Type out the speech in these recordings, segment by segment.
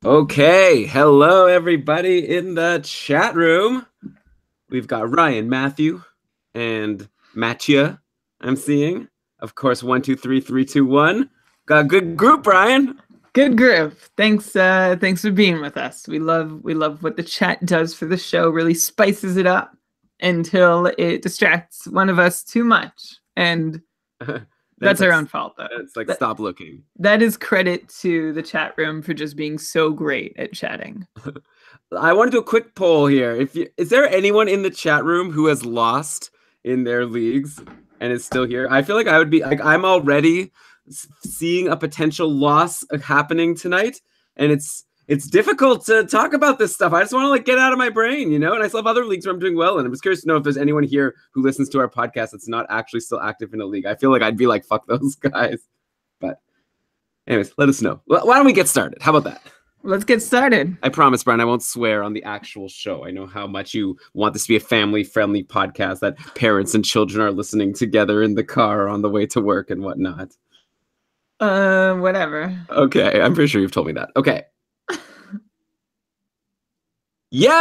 Okay, hello everybody in the chat room. We've got Ryan, Matthew, and Mattia. I'm seeing, of course, 1, 2, 3, 3, 2, 1. Got a good group, Ryan. Good group. Thanks for being with us. We love what the chat does for the show. Really spices it up until it distracts one of us too much, and that's our own fault, though. It's like stop looking. That is credit to the chat room for just being so great at chatting. I want to do a quick poll here. Is there anyone in the chat room who has lost in their leagues and is still here? I feel like I would be like, I'm already seeing a potential loss happening tonight, and it's difficult to talk about this stuff. I just want to like get out of my brain, and I still have other leagues where I'm doing well, and I'm just curious to know if there's anyone here who listens to our podcast that's not actually still active in a league. I feel like I'd be like, fuck those guys. But anyways, let us know. Why don't we get started? How about that? Let's get started. I promise, Brian, I won't swear on the actual show. I know how much you want this to be a family-friendly podcast that parents and children are listening together in the car on the way to work and whatnot. Whatever. Okay, I'm pretty sure you've told me that. Okay. Yes!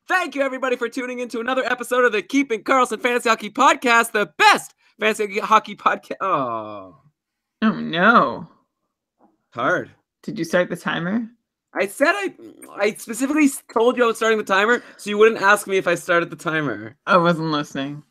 Thank you, everybody, for tuning in to another episode of the Keeping Karlsson Fantasy Hockey Podcast, the best fantasy hockey podcast. Oh, no. Hard. Did you start the timer? I said I specifically told you I was starting the timer, so you wouldn't ask me if I started the timer. I wasn't listening.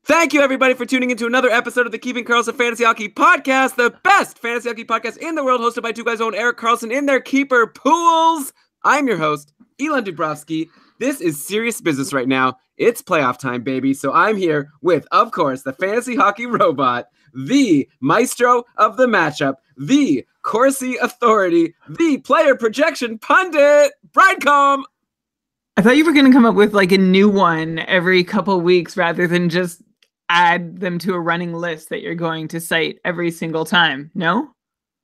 Thank you, everybody, for tuning into another episode of the Keeping Karlsson Fantasy Hockey Podcast, the best fantasy hockey podcast in the world, hosted by two guys own Erik Carlsson in their keeper pools. I'm your host, Elon Dubrovsky. This is serious business right now. It's playoff time, baby. So I'm here with, of course, the fantasy hockey robot, the maestro of the matchup, the Corsi authority, the player projection pundit, Brian Com. I thought you were going to come up with like a new one every couple weeks rather than just add them to a running list that you're going to cite every single time. No?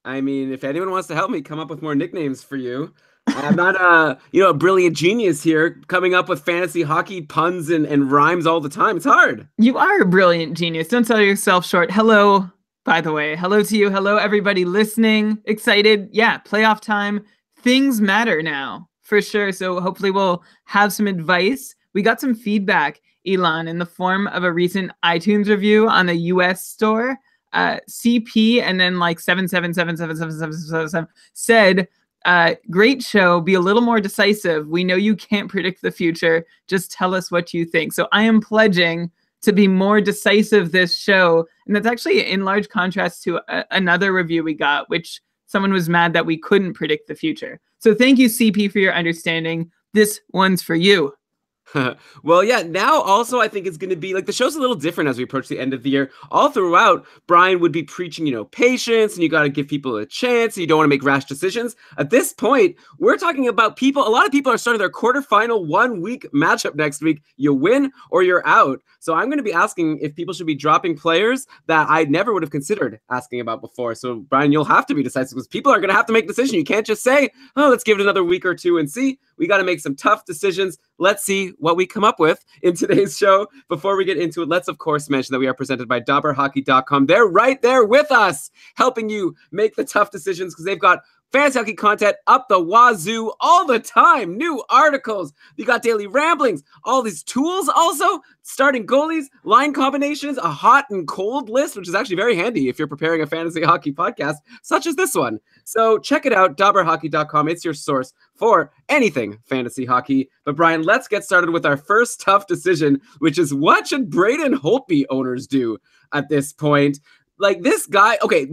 I mean, if anyone wants to help me come up with more nicknames for you, I'm not a brilliant genius here coming up with fantasy hockey puns and rhymes all the time. It's hard. You are a brilliant genius. Don't sell yourself short. Hello, by the way. Hello to you. Hello, everybody listening. Excited. Yeah, playoff time. Things matter now, for sure. So hopefully we'll have some advice. We got some feedback, Elon, in the form of a recent iTunes review on the US store. CP and then like 7777777 said, great show. Be a little more decisive. We know you can't predict the future. Just tell us what you think. So I am pledging to be more decisive this show. And that's actually in large contrast to another review we got, which someone was mad that we couldn't predict the future. So thank you, CP, for your understanding. This one's for you. Well, yeah, now also I think it's going to be like the show's a little different as we approach the end of the year. All throughout, Brian would be preaching, patience, and you got to give people a chance, and you don't want to make rash decisions. At this point, we're talking about a lot of people are starting their quarterfinal 1 week matchup next week. You win or you're out. So I'm going to be asking if people should be dropping players that I never would have considered asking about before. So, Brian, you'll have to be decisive because people are going to have to make decisions. You can't just say, oh, let's give it another week or two and see. We got to make some tough decisions. Let's see what we come up with in today's show. Before we get into it, let's, of course, mention that we are presented by DobberHockey.com. They're right there with us, helping you make the tough decisions because they've got fantasy hockey content up the wazoo all the time. New articles. You got daily ramblings. All these tools also. Starting goalies, line combinations, a hot and cold list, which is actually very handy if you're preparing a fantasy hockey podcast, such as this one. So check it out, DobberHockey.com. It's your source for anything fantasy hockey. But Brian, let's get started with our first tough decision, which is what should Braden Holtby owners do at this point? Like this guy, okay,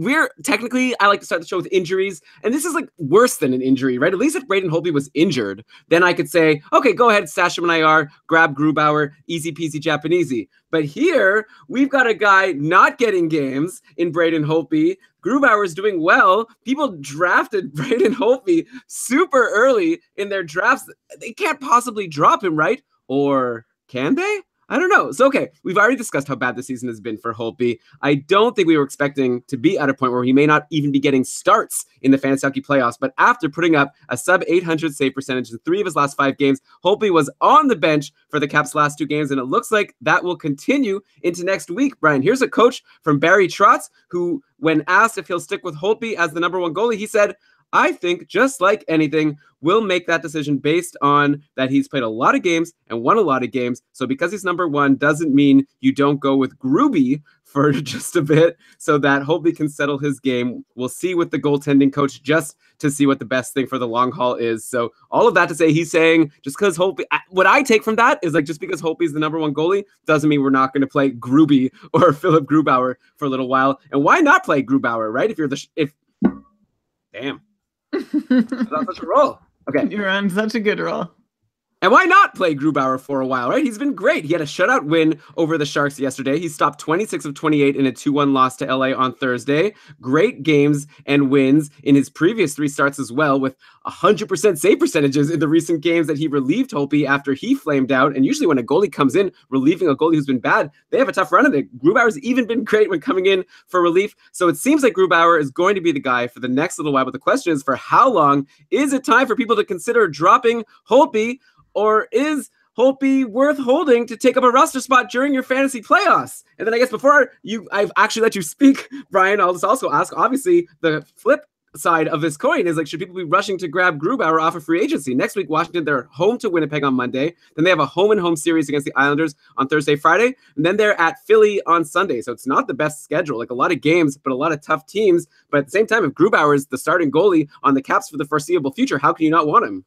I like to start the show with injuries, and this is like worse than an injury, right? At least if Braden Holtby was injured, then I could say, okay, go ahead, stash him in IR, grab Grubauer, easy peasy Japanesey. But here, we've got a guy not getting games in Braden Holtby. Grubauer's doing well. People drafted Braden Holtby super early in their drafts. They can't possibly drop him, right? Or can they? I don't know. So, okay, we've already discussed how bad the season has been for Holtby. I don't think we were expecting to be at a point where he may not even be getting starts in the fantasy hockey playoffs. But after putting up a sub-800 save percentage in 3 of his last 5 games, Holtby was on the bench for the Caps' last 2 games, and it looks like that will continue into next week. Brian, here's a coach from Barrie Trotz who, when asked if he'll stick with Holtby as the number 1 goalie, he said, I think, just like anything, we'll make that decision based on that he's played a lot of games and won a lot of games. So because he's number 1 doesn't mean you don't go with Gruby for just a bit so that Holtby can settle his game. We'll see with the goaltending coach just to see what the best thing for the long haul is. So all of that to say, he's saying just because Holtby, what I take from that is like just because Holtby's the number 1 goalie doesn't mean we're not going to play Gruby or Philip Grubauer for a little while. And why not play Grubauer, right? If you're damn. That's such a roll. Okay. You're on such a good roll. And why not play Grubauer for a while, right? He's been great. He had a shutout win over the Sharks yesterday. He stopped 26 of 28 in a 2-1 loss to LA on Thursday. Great games and wins in his previous 3 starts as well, with 100% save percentages in the recent games that he relieved Holtby after he flamed out. And usually when a goalie comes in relieving a goalie who's been bad, they have a tough run of it. Grubauer's even been great when coming in for relief. So it seems like Grubauer is going to be the guy for the next little while. But the question is, for how long? Is it time for people to consider dropping Holtby? Or is Holtby worth holding to take up a roster spot during your fantasy playoffs? And then I guess before I've actually let you speak, Brian, I'll just also ask, obviously, the flip side of this coin is like, should people be rushing to grab Grubauer off of free agency? Next week, Washington, they're home to Winnipeg on Monday. Then they have a home-and-home series against the Islanders on Thursday, Friday. And then they're at Philly on Sunday. So it's not the best schedule, like a lot of games, but a lot of tough teams. But at the same time, if Grubauer is the starting goalie on the Caps for the foreseeable future, how can you not want him?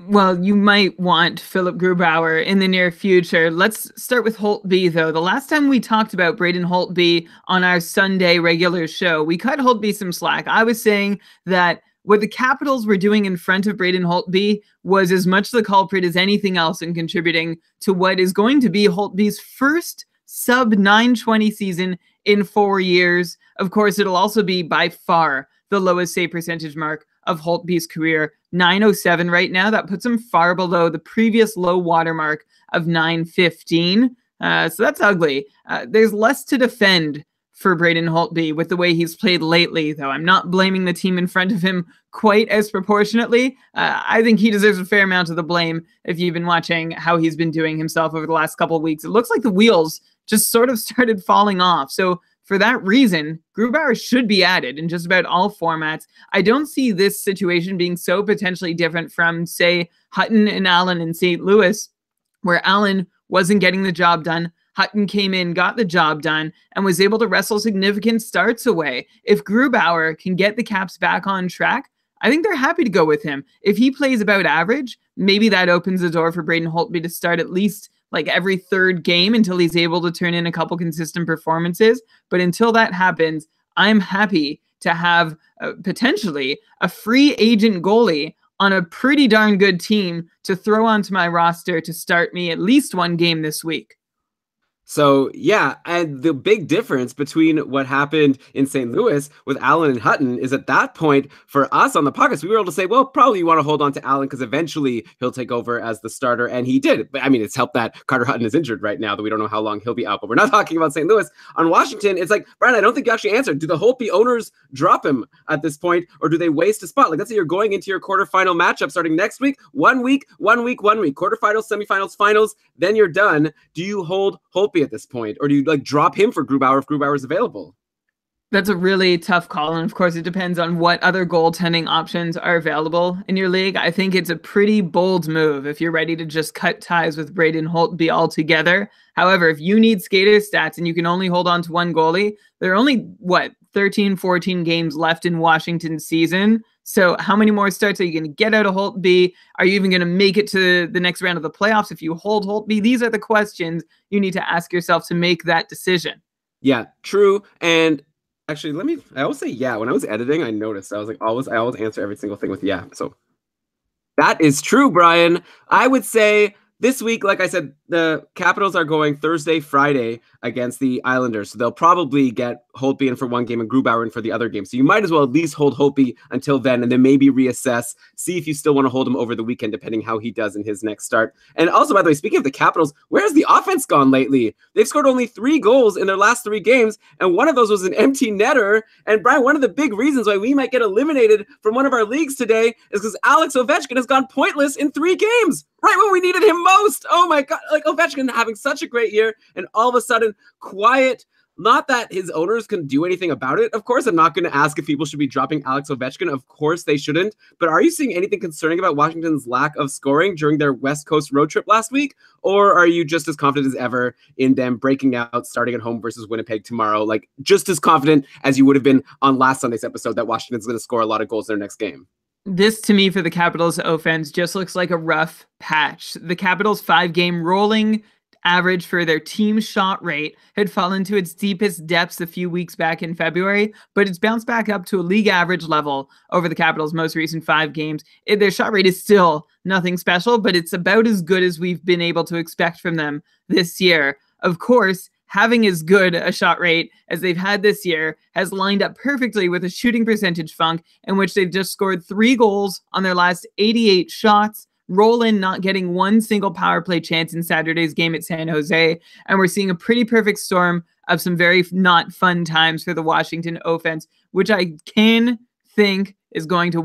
Well, you might want Philip Grubauer in the near future. Let's start with Holtby, though. The last time we talked about Braden Holtby on our Sunday regular show, we cut Holtby some slack. I was saying that what the Capitals were doing in front of Braden Holtby was as much the culprit as anything else in contributing to what is going to be Holtby's first sub-920 season in 4 years. Of course, it'll also be by far the lowest save percentage mark of Holtby's career, 907 right now. That puts him far below the previous low watermark of 915. So that's ugly. There's less to defend for Braden Holtby with the way he's played lately, though. I'm not blaming the team in front of him quite as proportionately. I think he deserves a fair amount of the blame if you've been watching how he's been doing himself over the last couple of weeks. It looks like the wheels just sort of started falling off. So for that reason, Grubauer should be added in just about all formats. I don't see this situation being so potentially different from, say, Hutton and Allen in St. Louis, where Allen wasn't getting the job done. Hutton came in, got the job done, and was able to wrestle significant starts away. If Grubauer can get the Caps back on track, I think they're happy to go with him. If he plays about average, maybe that opens the door for Braden Holtby to start at least like every 3rd game until he's able to turn in a couple consistent performances. But until that happens, I'm happy to have potentially a free agent goalie on a pretty darn good team to throw onto my roster to start me at least 1 game this week. So, yeah, and the big difference between what happened in St. Louis with Allen and Hutton is at that point, for us on the podcast, we were able to say, well, probably you want to hold on to Allen because eventually he'll take over as the starter, and he did. But, I mean, it's helped that Carter Hutton is injured right now, that we don't know how long he'll be out, but we're not talking about St. Louis. On Washington, it's like, Brian, I don't think you actually answered. Do the Holtby owners drop him at this point, or do they waste a spot? Like, let's say you're going into your quarterfinal matchup starting next week, 1 week, 1 week, 1 week, quarterfinals, semifinals, finals, then you're done. Do you hold Holtby at this point, or do you like drop him for Grubauer if Grubauer is available? That's a really tough call, and of course it depends on what other goaltending options are available in your league. I think it's a pretty bold move if you're ready to just cut ties with Braden Holtby altogether. However, if you need skater stats and you can only hold on to 1 goalie, there are only, 13, 14 games left in Washington's season. So how many more starts are you going to get out of Holtby? Are you even going to make it to the next round of the playoffs if you hold Holtby? These are the questions you need to ask yourself to make that decision. Yeah, true. And actually, I always say yeah. When I was editing, I noticed I always answer every single thing with yeah. So that is true, Brian. I would say this week, like I said, the Capitals are going Thursday, Friday against the Islanders. So they'll probably get Holtby in for one game and Grubauer in for the other game. So you might as well at least hold Holtby until then and then maybe reassess, see if you still want to hold him over the weekend, depending how he does in his next start. And also, by the way, speaking of the Capitals, where's the offense gone lately? They've scored only 3 goals in their last 3 games, and one of those was an empty netter. And Brian, one of the big reasons why we might get eliminated from one of our leagues today is because Alex Ovechkin has gone pointless in 3 games. Right when we needed him most. Oh my God. Like Ovechkin having such a great year and all of a sudden quiet. Not that his owners can do anything about it. Of course, I'm not going to ask if people should be dropping Alex Ovechkin. Of course they shouldn't. But are you seeing anything concerning about Washington's lack of scoring during their West Coast road trip last week? Or are you just as confident as ever in them breaking out, starting at home versus Winnipeg tomorrow? Like just as confident as you would have been on last Sunday's episode that Washington's going to score a lot of goals in their next game? This, to me, for the Capitals offense, just looks like a rough patch. The Capitals' 5-game rolling average for their team shot rate had fallen to its deepest depths a few weeks back in February, but it's bounced back up to a league average level over the Capitals' most recent 5 games. Their shot rate is still nothing special, but it's about as good as we've been able to expect from them this year. Of course, having as good a shot rate as they've had this year has lined up perfectly with a shooting percentage funk in which they've just scored 3 goals on their last 88 shots, Roland not getting one single power play chance in Saturday's game at San Jose, and we're seeing a pretty perfect storm of some very not fun times for the Washington offense, which I can think is going to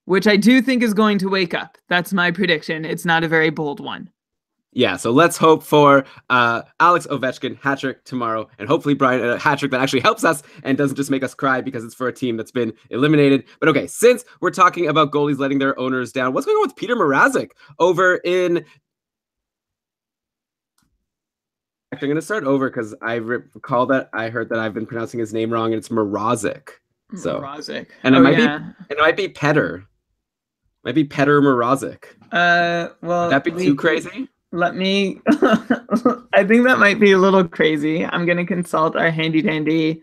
which I do think is going to wake up. That's my prediction. It's not a very bold one. Yeah, so let's hope for Alex Ovechkin hat-trick tomorrow, and hopefully, Brian, a hat-trick that actually helps us and doesn't just make us cry because it's for a team that's been eliminated. But okay, since we're talking about goalies letting their owners down, what's going on with Peter Mrazek over in... Actually, I'm going to start over because I recall that I heard that I've been pronouncing his name wrong, and it's Mrazek. So, Mrazek. And it might be Petter. Might be Petter Mrazek. Well, would that be too crazy? Let me, I think that might be a little crazy. I'm going to consult our handy dandy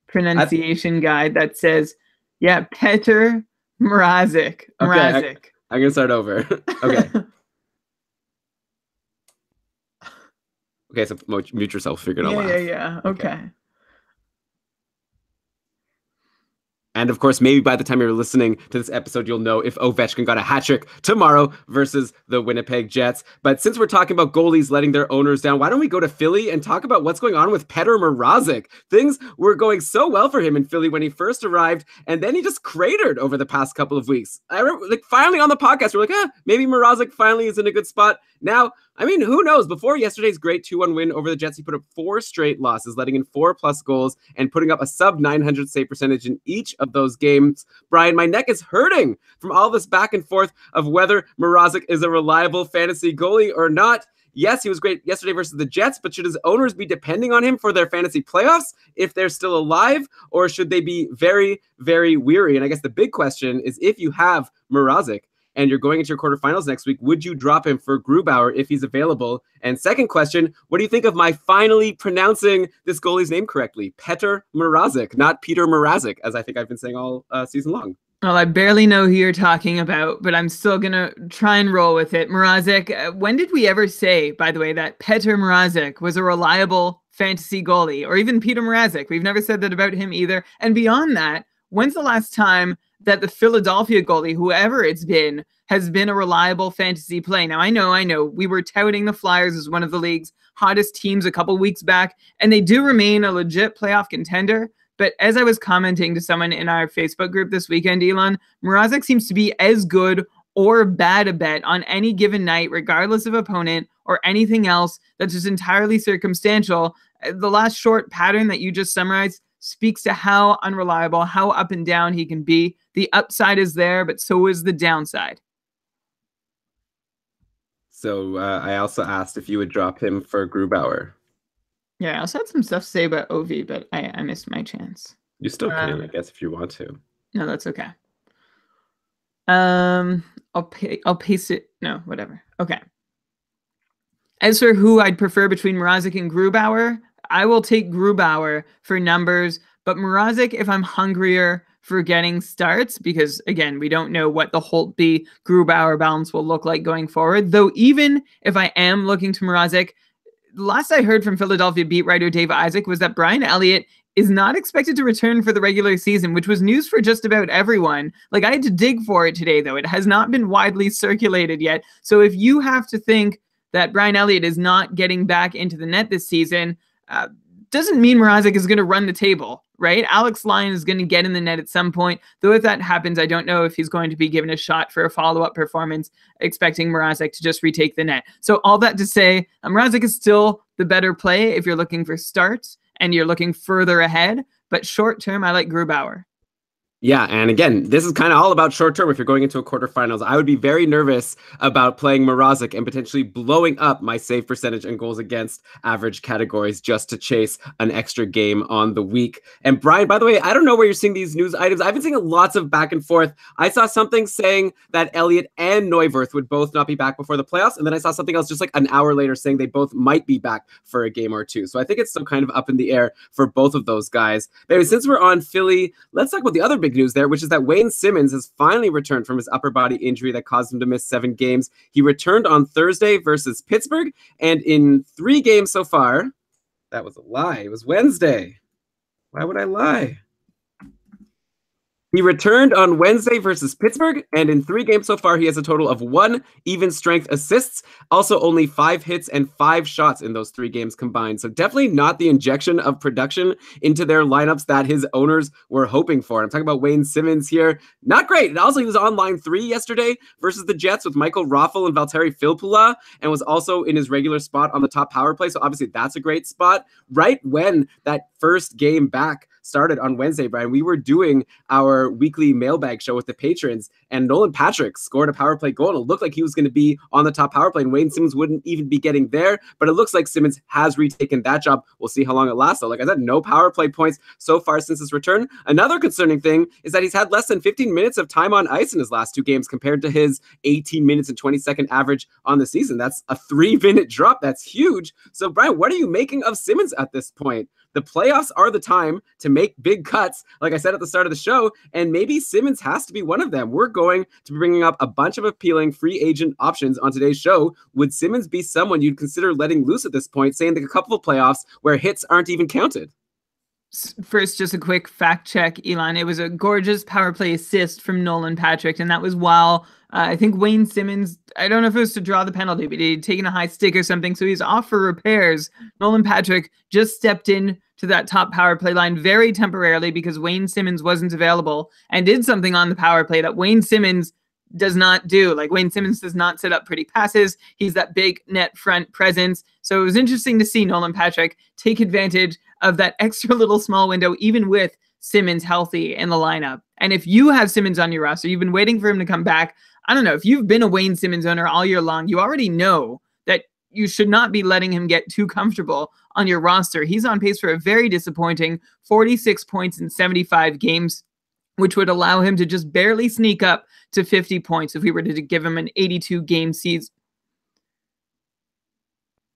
pronunciation guide that says, yeah, Petr Mrazek. Okay, I'm going to start over. Okay. Okay, so mute yourself, figure it out. Yeah. Okay. And of course, maybe by the time you're listening to this episode, you'll know if Ovechkin got a hat trick tomorrow versus the Winnipeg Jets. But since we're talking about goalies letting their owners down, why don't we go to Philly and talk about what's going on with Petr Mrazek? Things were going so well for him in Philly when he first arrived, and then he just cratered over the past couple of weeks. I remember, finally on the podcast, we're like, maybe Mrazek finally is in a good spot. Now, I mean, who knows? Before yesterday's great 2-1 win over the Jets, he put up 4 straight losses, letting in 4+ goals and putting up a sub-900 save percentage in each of those games. Brian, my neck is hurting from all this back and forth of whether Mrazek is a reliable fantasy goalie or not. Yes, he was great yesterday versus the Jets, but should his owners be depending on him for their fantasy playoffs if they're still alive, or should they be very, very weary? And I guess the big question is, if you have Mrazek and you're going into your quarterfinals next week, would you drop him for Grubauer if he's available? And second question, what do you think of my finally pronouncing this goalie's name correctly? Petr Mrazek, not Peter Mrazek, as I think I've been saying all season long. Well, I barely know who you're talking about, but I'm still going to try and roll with it. Mrazek, when did we ever say, by the way, that Petr Mrazek was a reliable fantasy goalie? Or even Peter Mrazek? We've never said that about him either. And beyond that, when's the last time that the Philadelphia goalie, whoever it's been, has been a reliable fantasy play? Now, I know, we were touting the Flyers as one of the league's hottest teams a couple weeks back, and they do remain a legit playoff contender. But as I was commenting to someone in our Facebook group this weekend, Elon, Mrazek seems to be as good or bad a bet on any given night, regardless of opponent or anything else that's just entirely circumstantial. The last short pattern that you just summarized speaks to how unreliable, how up and down he can be. The upside is there, but so is the downside. So I also asked if you would drop him for Grubauer. Yeah, I also had some stuff to say about Ovi, but I missed my chance. You still can, I guess, if you want to. No, that's okay. I'll paste it. No, whatever. Okay. As for who I'd prefer between Mrazek and Grubauer, I will take Grubauer for numbers, but Mrazek if I'm hungrier for getting starts because, again, we don't know what the Holtby Grubauer balance will look like going forward. Though even if I am looking to Mrazek, last I heard from Philadelphia beat writer Dave Isaac was that Brian Elliott is not expected to return for the regular season, which was news for just about everyone. Like, I had to dig for it today, though. It has not been widely circulated yet. So if you have to think that Brian Elliott is not getting back into the net this season, doesn't mean Mrazek is going to run the table, right? Alex Lyon is going to get in the net at some point, though if that happens, I don't know if he's going to be given a shot for a follow-up performance, expecting Mrazek to just retake the net. So all that to say, Mrazek is still the better play if you're looking for starts and you're looking further ahead, but short-term, I like Grubauer. Yeah, and again, this is kind of all about short term. If you're going into a quarterfinals, I would be very nervous about playing Mrazek and potentially blowing up my save percentage and goals against average categories just to chase an extra game on the week. And Brian, by the way, I don't know where you're seeing these news items. I've been seeing lots of back and forth. I saw something saying that Elliot and Neuwirth would both not be back before the playoffs, and then I saw something else just like an hour later saying they both might be back for a game or two. So I think it's still kind of up in the air for both of those guys. But since we're on Philly, let's talk about the other big news there, which is that Wayne Simmons has finally returned from his upper body injury that caused him to miss 7 games. He returned on Thursday versus Pittsburgh, and in 3 games so far, that was a lie. It was Wednesday. Why would I lie? He returned on Wednesday versus Pittsburgh, and in 3 games so far, he has a total of 1 even strength assists, also only 5 hits and 5 shots in those 3 games combined. So definitely not the injection of production into their lineups that his owners were hoping for. I'm talking about Wayne Simmons here. Not great. And also, he was on line 3 yesterday versus the Jets with Michael Raffl and Valtteri Filppula, and was also in his regular spot on the top power play. So obviously, that's a great spot. Right when that first game back started on Wednesday, Brian, we were doing our weekly mailbag show with the patrons, and Nolan Patrick scored a power play goal, and it looked like he was going to be on the top power play, and Wayne Simmons wouldn't even be getting there, but it looks like Simmons has retaken that job. We'll see how long it lasts, though. Like I said, no power play points so far since his return. Another concerning thing is that he's had less than 15 minutes of time on ice in his last 2 games compared to his 18 minutes and 20-second average on the season. That's a 3-minute drop. That's huge. So, Brian, what are you making of Simmons at this point? The playoffs are the time to make big cuts, like I said at the start of the show, and maybe Simmons has to be one of them. We're going to be bringing up a bunch of appealing free agent options on today's show. Would Simmons be someone you'd consider letting loose at this point, saying a couple of playoffs where hits aren't even counted? First, just a quick fact check, Elon. It was a gorgeous power play assist from Nolan Patrick, and that was while I think Wayne Simmons, I don't know if it was to draw the penalty, but he'd taken a high stick or something, so he's off for repairs. Nolan Patrick just stepped in to that top power play line very temporarily because Wayne Simmons wasn't available and did something on the power play that Wayne Simmons does not do. Like, Wayne Simmons does not set up pretty passes. He's that big net front presence. So it was interesting to see Nolan Patrick take advantage of that extra little small window, even with Simmons healthy in the lineup. And if you have Simmons on your roster, you've been waiting for him to come back. I don't know, if you've been a Wayne Simmons owner all year long, you already know that you should not be letting him get too comfortable on your roster. He's on pace for a very disappointing 46 points in 75 games, which would allow him to just barely sneak up to 50 points if we were to give him an 82-game season.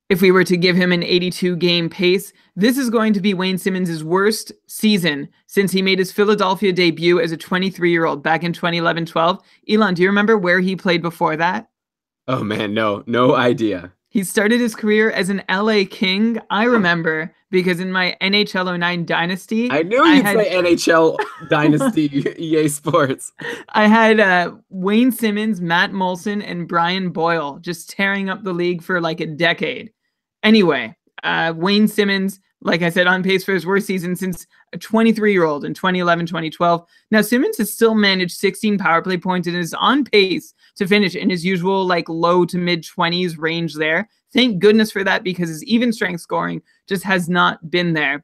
If we were to give him an 82-game pace, this is going to be Wayne Simmons' worst season since he made his Philadelphia debut as a 23-year-old back in 2011-12. Elon, do you remember where he played before that? Oh man, no idea. He started his career as an LA King. I remember because in my NHL 09 Dynasty, I knew you'd say NHL Dynasty EA Sports. I had Wayne Simmons, Matt Molson, and Brian Boyle just tearing up the league for like a decade. Anyway, Wayne Simmons, like I said, on pace for his worst season since a 23-year-old in 2011-2012. Now, Simmons has still managed 16 power play points and is on pace to finish in his usual like low to mid-20s range there. Thank goodness for that, because his even strength scoring just has not been there.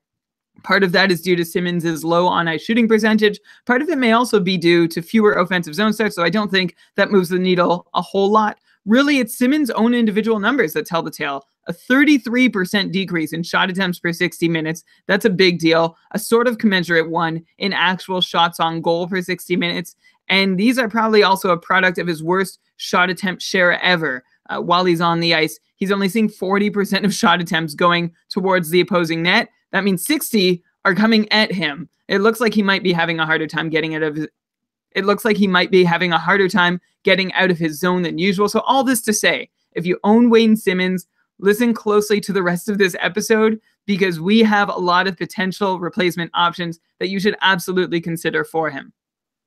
Part of that is due to Simmons' low on-ice shooting percentage. Part of it may also be due to fewer offensive zone starts, so I don't think that moves the needle a whole lot. Really, it's Simmons' own individual numbers that tell the tale. A 33% decrease in shot attempts per 60 minutes. That's a big deal. A sort of commensurate one in actual shots on goal per 60 minutes. And these are probably also a product of his worst shot attempt share ever. While he's on the ice, he's only seeing 40% of shot attempts going towards the opposing net. That means 60 are coming at him. It looks like he might be having a harder time getting out of his, it looks like he might be having a harder time getting out of his zone than usual. So all this to say, if you own Wayne Simmons, listen closely to the rest of this episode, because we have a lot of potential replacement options that you should absolutely consider for him.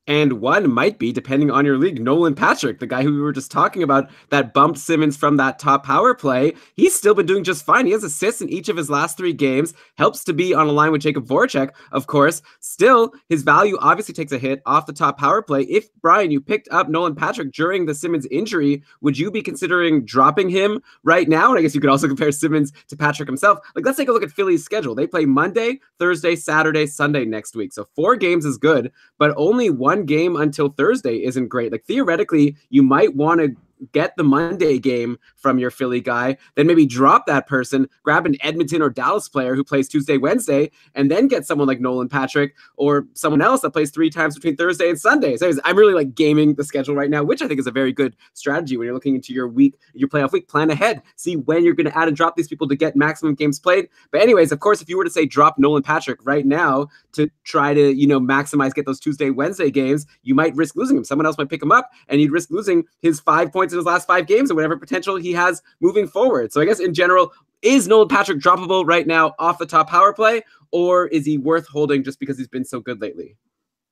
And one might be, depending on your league, Nolan Patrick, the guy who we were just talking about that bumped Simmons from that top power play. He's still been doing just fine. He has assists in each of his last 3 games, helps to be on a line with Jakub Voracek, of course. Still, his value obviously takes a hit off the top power play. If, Brian, you picked up Nolan Patrick during the Simmons injury, would you be considering dropping him right now? And I guess you could also compare Simmons to Patrick himself. Like, let's take a look at Philly's schedule. They play Monday, Thursday, Saturday, Sunday next week. So 4 games is good, but only 1 game until Thursday isn't great. Like, theoretically, you might want to get the Monday game from your Philly guy, then maybe drop that person, grab an Edmonton or Dallas player who plays Tuesday, Wednesday, and then get someone like Nolan Patrick or someone else that plays 3 times between Thursday and Sunday. So I'm really like gaming the schedule right now, which I think is a very good strategy when you're looking into your week, your playoff week. Plan ahead, see when you're going to add and drop these people to get maximum games played. But anyways, of course, if you were to say drop Nolan Patrick right now to try to, maximize, get those Tuesday, Wednesday games, you might risk losing him. Someone else might pick him up and you'd risk losing his 5 points in his last 5 games or whatever potential he has moving forward. So I guess in general, is Nolan Patrick droppable right now off the top power play, or is he worth holding just because he's been so good lately?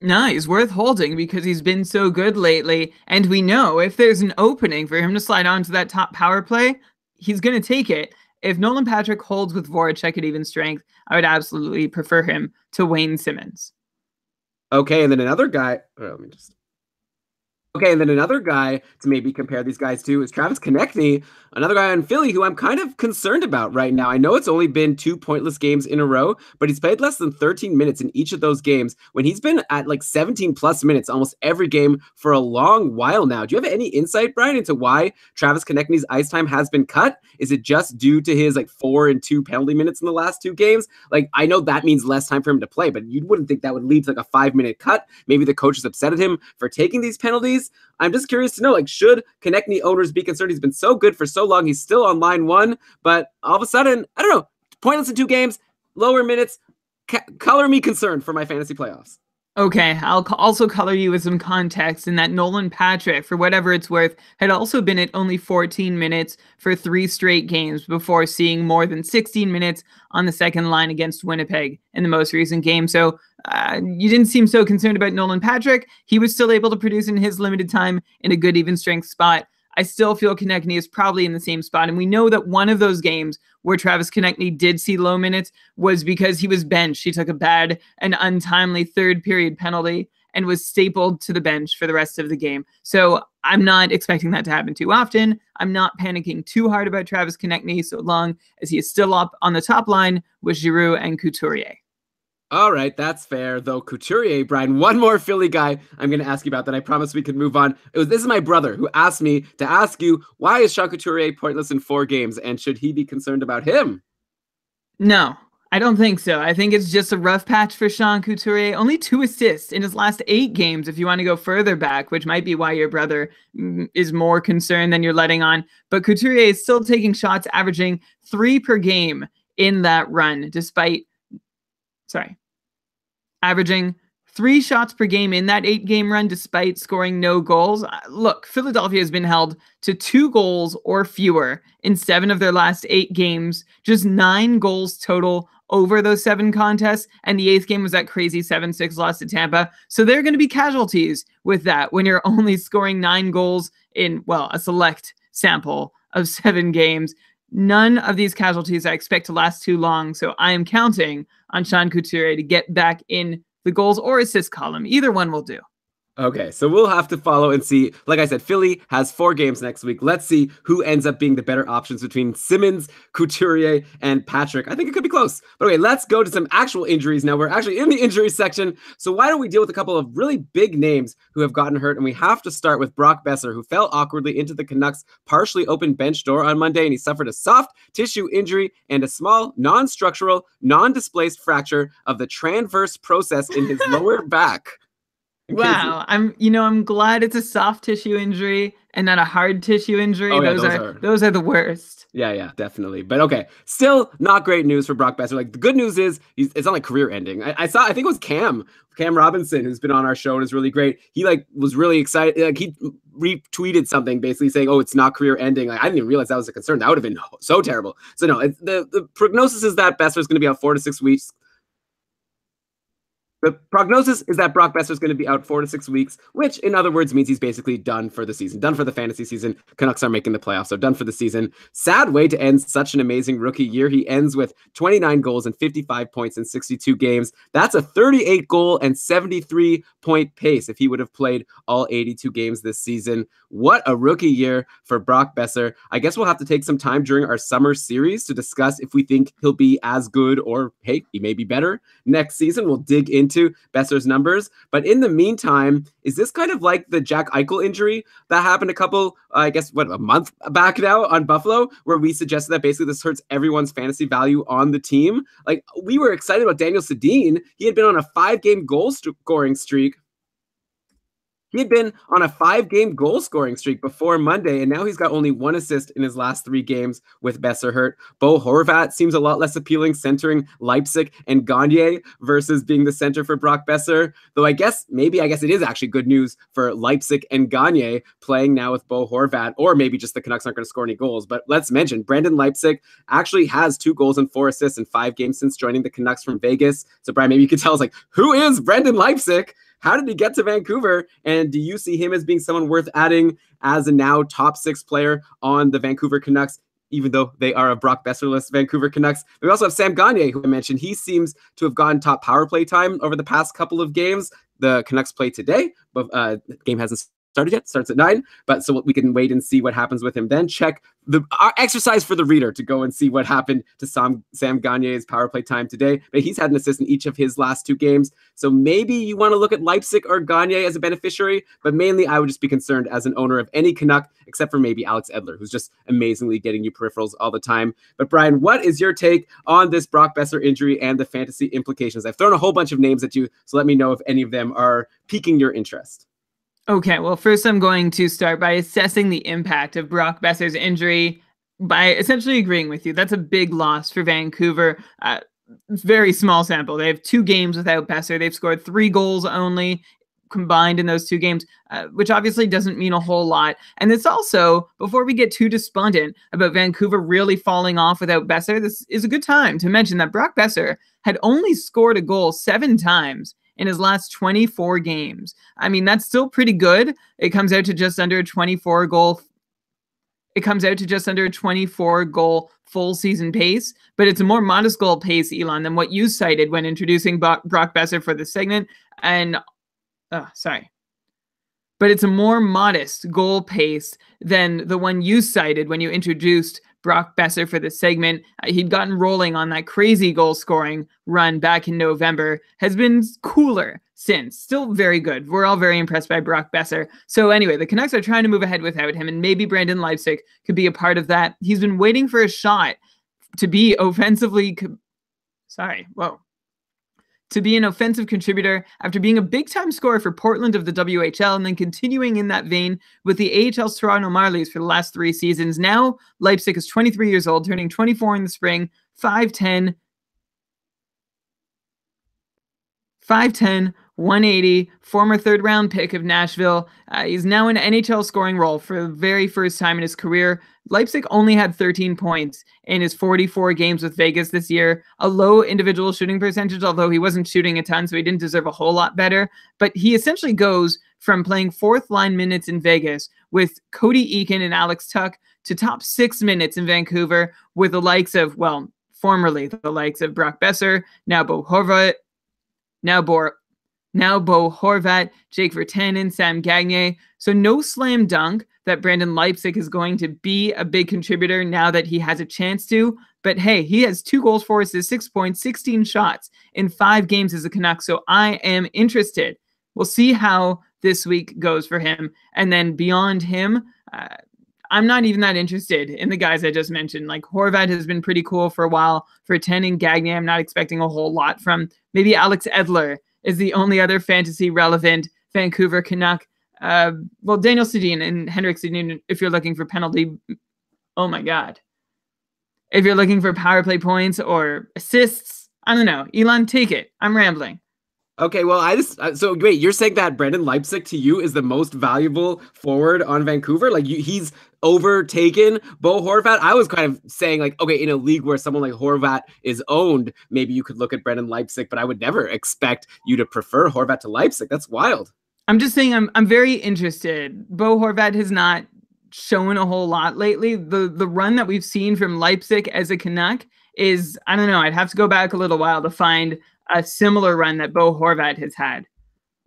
No, he's worth holding because he's been so good lately. And we know if there's an opening for him to slide onto that top power play, he's going to take it. If Nolan Patrick holds with Voracek at even strength, I would absolutely prefer him to Wayne Simmons. Okay, and then another guy. Okay, and then another guy to maybe compare these guys to is Travis Konechny, another guy on Philly who I'm kind of concerned about right now. I know it's only been 2 pointless games in a row, but he's played less than 13 minutes in each of those games when he's been at like 17 plus minutes almost every game for a long while now. Do you have any insight, Brian, into why Travis Konechny's ice time has been cut? Is it just due to his 4 and 2 penalty minutes in the last 2 games? Like, I know that means less time for him to play, but you wouldn't think that would lead to a 5-minute cut. Maybe the coach is upset at him for taking these penalties. I'm just curious to know, should Konechny owners be concerned? He's been so good for so long. He's still on line 1, but all of a sudden, I don't know, pointless in 2 games, lower minutes, color me concerned for my fantasy playoffs. Okay, I'll also color you with some context in that Nolan Patrick, for whatever it's worth, had also been at only 14 minutes for 3 straight games before seeing more than 16 minutes on the second line against Winnipeg in the most recent game. So you didn't seem so concerned about Nolan Patrick. He was still able to produce in his limited time in a good even strength spot. I still feel Konechny is probably in the same spot. And we know that one of those games where Travis Konechny did see low minutes was because he was benched. He took a bad and untimely 3rd period penalty and was stapled to the bench for the rest of the game. So I'm not expecting that to happen too often. I'm not panicking too hard about Travis Konechny so long as he is still up on the top line with Giroux and Couturier. All right, that's fair. Though Couturier, Brian, one more Philly guy I'm going to ask you about that I promise we could move on. This is my brother who asked me to ask you, why is Sean Couturier pointless in 4 games, and should he be concerned about him? No, I don't think so. I think it's just a rough patch for Sean Couturier. Only 2 assists in his last 8 games, if you want to go further back, which might be why your brother is more concerned than you're letting on. But Couturier is still taking shots, averaging 3 per game in that run, averaging 3 shots per game in that 8-game run despite scoring no goals. Look, Philadelphia has been held to 2 goals or fewer in 7 of their last 8 games, just 9 goals total over those 7 contests, and the 8th game was that crazy 7-6 loss to Tampa. So there are going to be casualties with that when you're only scoring 9 goals in, a select sample of 7 games. None of these casualties I expect to last too long, so I am counting on Sean Couturier to get back in the goals or assist column. Either one will do. Okay, so we'll have to follow and see. Like I said, Philly has 4 games next week. Let's see who ends up being the better options between Simmons, Couturier, and Patrick. I think it could be close. But okay, let's go to some actual injuries now. We're actually in the injury section. So why don't we deal with a couple of really big names who have gotten hurt? And we have to start with Brock Besser, who fell awkwardly into the Canucks' partially open bench door on Monday, and he suffered a soft tissue injury and a small, non-structural, non-displaced fracture of the transverse process in his lower back. in case. I'm glad it's a soft tissue injury and not a hard tissue injury. Oh yeah, Those are the worst. Yeah, definitely. But okay, still not great news for Brock Besser. Like the good news is it's not like career ending. I think it was Cam Robinson, who's been on our show and is really great. He like was really excited. Like he retweeted something basically saying, "Oh, it's not career ending." Like I didn't even realize that was a concern. That would have been so terrible. So no, the prognosis is that Besser is going to be out 4 to 6 weeks. The prognosis is that Brock Besser is going to be out 4 to 6 weeks, which in other words means he's basically done for the season, done for the fantasy season. Canucks are making the playoffs, so done for the season. Sad way to end such an amazing rookie year. He ends with 29 goals and 55 points in 62 games. That's a 38 goal and 73 point pace if he would have played all 82 games this season. What a rookie year for Brock Besser. I guess we'll have to take some time during our summer series to discuss if we think he'll be as good or, hey, he may be better next season. We'll dig into Besser's numbers. But in the meantime, is this kind of like the Jack Eichel injury that happened a month back now on Buffalo, where we suggested that basically this hurts everyone's fantasy value on the team? Like we were excited about Daniel Sedin. He had been on a 5-game goal scoring streak. He had been on a 5-game goal-scoring streak before Monday, and now he's got only 1 assist in his last 3 games with Besser hurt. Bo Horvat seems a lot less appealing, centering Leipzig and Gagner versus being the center for Brock Besser. Though I guess it is actually good news for Leipzig and Gagner playing now with Bo Horvat, or maybe just the Canucks aren't going to score any goals. But let's mention, Brandon Leipzig actually has 2 goals and 4 assists in 5 games since joining the Canucks from Vegas. So Brian, maybe you could tell us, like, who is Brandon Leipzig? How did he get to Vancouver? And do you see him as being someone worth adding as a now top 6 player on the Vancouver Canucks, even though they are a Brock Besser-less Vancouver Canucks? We also have Sam Gagner, who I mentioned. He seems to have gotten top power play time over the past couple of games. The Canucks play today, but the game hasn't started yet. Starts at 9, but so we can wait and see what happens with him. Then check our exercise for the reader to go and see what happened to Sam Gagner's power play time today. But he's had an assist in each of his last 2 games. So maybe you want to look at Leipzig or Gagner as a beneficiary, but mainly I would just be concerned as an owner of any Canuck, except for maybe Alex Edler, who's just amazingly getting you peripherals all the time. But Brian, what is your take on this Brock Besser injury and the fantasy implications? I've thrown a whole bunch of names at you, so let me know if any of them are piquing your interest. Okay, well, first I'm going to start by assessing the impact of Brock Besser's injury by essentially agreeing with you. That's a big loss for Vancouver. Very small sample. They have 2 games without Besser. They've scored 3 goals only combined in those 2 games, which obviously doesn't mean a whole lot. And it's also, before we get too despondent about Vancouver really falling off without Besser, this is a good time to mention that Brock Besser had only scored a goal 7 times in his last 24 games. I mean, that's still pretty good. It comes out to just under a 24 goal full season pace, but it's a more modest goal pace, Elon, than what you cited when introducing Brock Besser for the segment. But it's a more modest goal pace than the one you cited when you introduced Brock Besser for the segment. He'd gotten rolling on that crazy goal scoring run back in November, has been cooler since. Still very good. We're all very impressed by Brock Besser. So anyway, the Canucks are trying to move ahead without him, and maybe Brandon Leipzig could be a part of that. He's been waiting for a shot to be to be an offensive contributor after being a big-time scorer for Portland of the WHL and then continuing in that vein with the AHL's Toronto Marlies for the last 3 seasons. Now, Leipzig is 23 years old, turning 24 in the spring, 5'10", 180, former 3rd-round pick of Nashville. He's now in an NHL scoring role for the very first time in his career. Leipzig only had 13 points in his 44 games with Vegas this year. A low individual shooting percentage, although he wasn't shooting a ton, so he didn't deserve a whole lot better. But he essentially goes from playing 4th-line minutes in Vegas with Cody Eakin and Alex Tuck to top 6 minutes in Vancouver with the likes of, formerly the likes of Brock Besser, now Bo Horvat, Jake Virtanen, Sam Gagner. So no slam dunk that Brandon Leipzig is going to be a big contributor now that he has a chance to. But hey, he has 2 goals, 4 assists, 6 points, 16 shots in 5 games as a Canuck. So I am interested. We'll see how this week goes for him. And then beyond him, I'm not even that interested in the guys I just mentioned. Like Horvat has been pretty cool for a while. Virtanen and Gagner, I'm not expecting a whole lot from. Maybe Alex Edler is the only other fantasy relevant Vancouver Canuck. Well, Daniel Sedin and Henrik Sedin, if you're looking for penalty, oh my God. If you're looking for power play points or assists, I don't know. Elon, take it. I'm rambling. Okay, well, so wait, you're saying that Brendan Leipzig to you is the most valuable forward on Vancouver? Like he's overtaken Bo Horvat? I was kind of saying like, okay, in a league where someone like Horvat is owned, maybe you could look at Brendan Leipzig, but I would never expect you to prefer Horvat to Leipzig. That's wild. I'm just saying I'm very interested. Bo Horvat has not shown a whole lot lately. The run that we've seen from Leipzig as a Canuck is, I don't know, I'd have to go back a little while to find a similar run that Bo Horvat has had.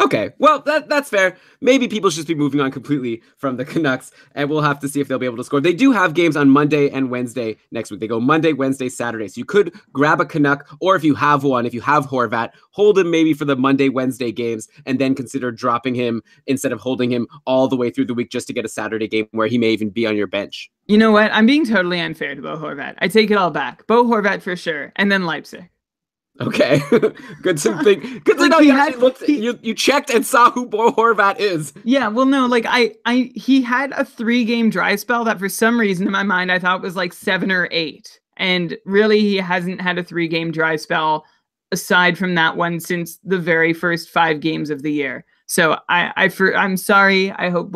Okay, well, that's fair. Maybe people should be moving on completely from the Canucks, and we'll have to see if they'll be able to score. They do have games on Monday and Wednesday next week. They go Monday, Wednesday, Saturday. So you could grab a Canuck, or if you have Horvat, hold him maybe for the Monday, Wednesday games, and then consider dropping him instead of holding him all the way through the week just to get a Saturday game where he may even be on your bench. You know what? I'm being totally unfair to Bo Horvat. I take it all back. Bo Horvat for sure, and then Leipzig. Okay, good to think. Good to know you actually looked. You checked and saw who Bo Horvat is. Yeah, well, no, like he had a 3-game dry spell that for some reason in my mind I thought was like 7 or 8, and really he hasn't had a 3-game dry spell aside from that one since the very first 5 games of the year. So I'm sorry. I hope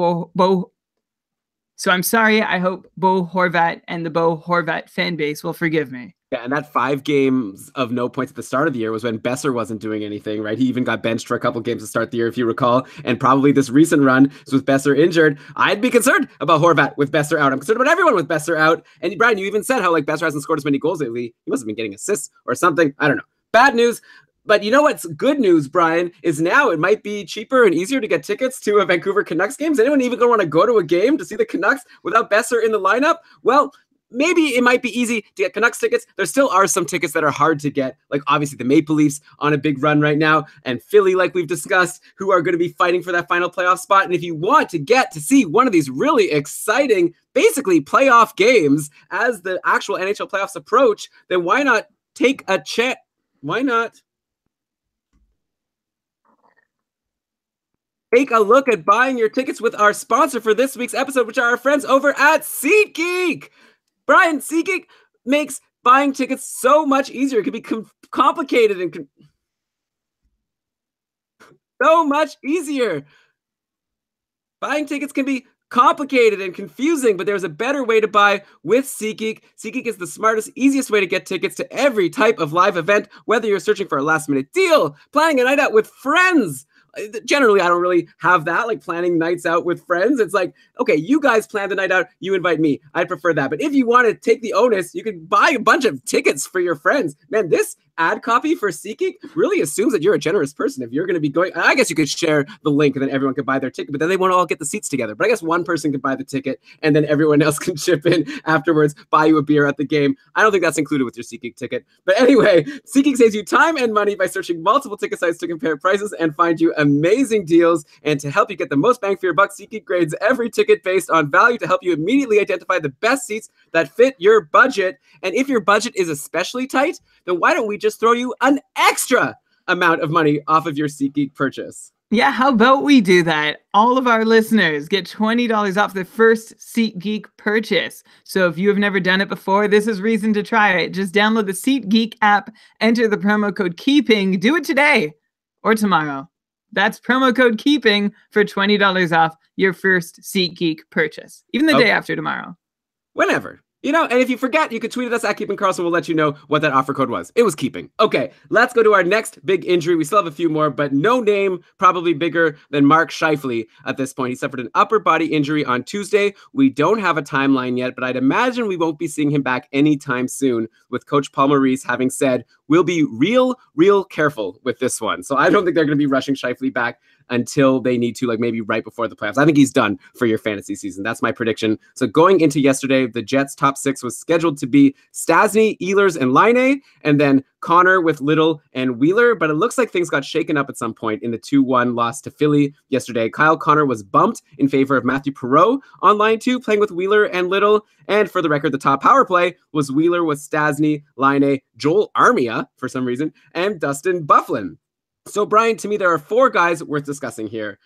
I'm sorry. I hope Bo Horvat and the Bo Horvat fan base will forgive me. Yeah, and that 5 games of no points at the start of the year was when Besser wasn't doing anything, right? He even got benched for a couple games to start the year, if you recall. And probably this recent run is with Besser injured. I'd be concerned about Horvat with Besser out. I'm concerned about everyone with Besser out. And Brian, you even said how like Besser hasn't scored as many goals lately. He must have been getting assists or something. I don't know. Bad news. But you know what's good news, Brian, is now it might be cheaper and easier to get tickets to a Vancouver Canucks game. Is anyone even going to want to go to a game to see the Canucks without Besser in the lineup? Well, maybe it might be easy to get Canucks tickets. There still are some tickets that are hard to get, like obviously the Maple Leafs on a big run right now, and Philly, like we've discussed, who are going to be fighting for that final playoff spot. And if you want to get to see one of these really exciting, basically playoff games as the actual NHL playoffs approach, then why not take a chance? Why not take a look at buying your tickets with our sponsor for this week's episode, which are our friends over at SeatGeek. Brian, SeatGeek makes buying tickets so much easier. It can be complicated and so much easier. Buying tickets can be complicated and confusing, but there's a better way to buy with SeatGeek. SeatGeek is the smartest, easiest way to get tickets to every type of live event, whether you're searching for a last-minute deal, planning a night out with friends. Generally, I don't really have that, like planning nights out with friends. It's like, okay, you guys plan the night out, you invite me. I prefer that. But if you want to take the onus, you can buy a bunch of tickets for your friends. Man, this ad copy for SeatGeek really assumes that you're a generous person. If you're going to be going, I guess you could share the link and then everyone could buy their ticket, but then they won't all get the seats together. But I guess one person can buy the ticket and then everyone else can chip in afterwards, buy you a beer at the game. I don't think that's included with your SeatGeek ticket. But anyway, SeatGeek saves you time and money by searching multiple ticket sites to compare prices and find you amazing deals. And to help you get the most bang for your buck, SeatGeek grades every ticket based on value to help you immediately identify the best seats that fit your budget. And if your budget is especially tight, then why don't we just throw you an extra amount of money off of your SeatGeek purchase? Yeah, how about we do that? All of our listeners get $20 off their first SeatGeek purchase. So if you have never done it before, this is reason to try it. Just download the SeatGeek app, enter the promo code KEEPING, do it today or tomorrow. That's promo code KEEPING for $20 off your first SeatGeek purchase, even the day after tomorrow. Whenever. You know, and if you forget, you could tweet at us at Keeping Karlsson. We'll let you know what that offer code was. It was keeping. Okay, let's go to our next big injury. We still have a few more, but no name probably bigger than Marc Scheifele at this point. He suffered an upper body injury on Tuesday. We don't have a timeline yet, but I'd imagine we won't be seeing him back anytime soon, with Coach Paul Maurice having said, we'll be real careful with this one. So I don't think they're going to be rushing Scheifele back until they need to, like maybe right before the playoffs. I think he's done for your fantasy season. That's my prediction. So going into yesterday, the Jets' top 6 was scheduled to be Stastny, Ehlers, and Laine, and then Connor with Little and Wheeler. But it looks like things got shaken up at some point in the 2-1 loss to Philly yesterday. Kyle Connor was bumped in favor of Matthew Perreault on line 2, playing with Wheeler and Little. And for the record, the top power play was Wheeler with Stastny, Laine, Joel Armia for some reason, and Dustin Byfuglien. So, Brian, to me, there are four guys worth discussing here.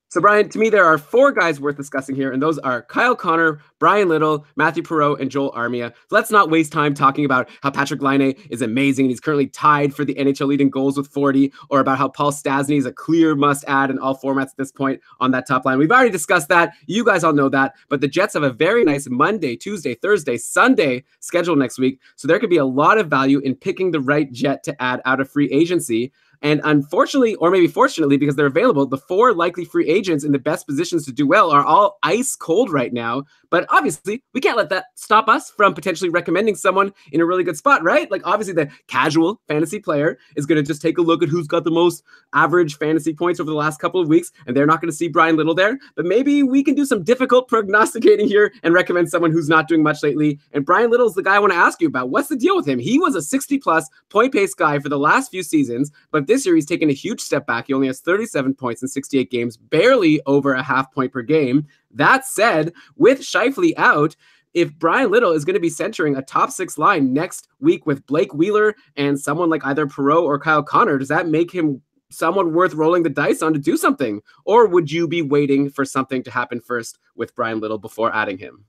So, Brian, to me, there are four guys worth discussing here, and those are Kyle Connor, Brian Little, Matthew Perreault, and Joel Armia. So let's not waste time talking about how Patrik Laine is amazing. He's currently tied for the NHL lead in goals with 40, or about how Paul Stastny is a clear must-add in all formats at this point on that top line. We've already discussed that. You guys all know that. But the Jets have a very nice Monday, Tuesday, Thursday, Sunday schedule next week. So there could be a lot of value in picking the right Jet to add out of free agency. And unfortunately, or maybe fortunately, because they're available, the four likely free agents in the best positions to do well are all ice cold right now. But obviously, we can't let that stop us from potentially recommending someone in a really good spot, right? Like, obviously, the casual fantasy player is going to just take a look at who's got the most average fantasy points over the last couple of weeks, and they're not going to see Brian Little there. But maybe we can do some difficult prognosticating here and recommend someone who's not doing much lately. And Brian Little's the guy I want to ask you about. What's the deal with him? He was a 60-plus point pace guy for the last few seasons, but this year he's taken a huge step back. He only has 37 points in 68 games, barely over a half point per game. That said, with Scheifele out, if Brian Little is going to be centering a top six line next week with Blake Wheeler and someone like either Perreault or Kyle Connor, does that make him someone worth rolling the dice on to do something? Or would you be waiting for something to happen first with Brian Little before adding him?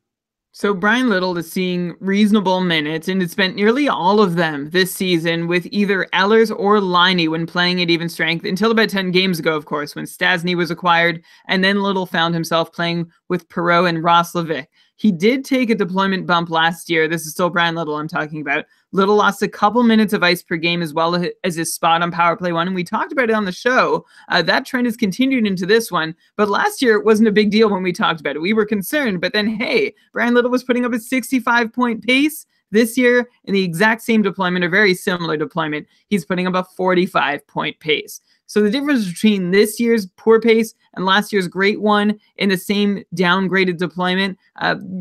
So Brian Little is seeing reasonable minutes and has spent nearly all of them this season with either Ehlers or Laine when playing at even strength until about 10 games ago, of course, when Stastny was acquired, and then Little found himself playing with Perreault and Roslovic. He did take a deployment bump last year. This is still Brian Little I'm talking about. Little lost a couple minutes of ice per game as well as his spot on power play one, and we talked about it on the show. That trend has continued into this one, but last year it wasn't a big deal when we talked about it. We were concerned, but then, hey, Brian Little was putting up a 65-point pace. This year, in the exact same deployment or very similar deployment, he's putting up a 45-point pace. So the difference between this year's poor pace and last year's great one in the same downgraded deployment,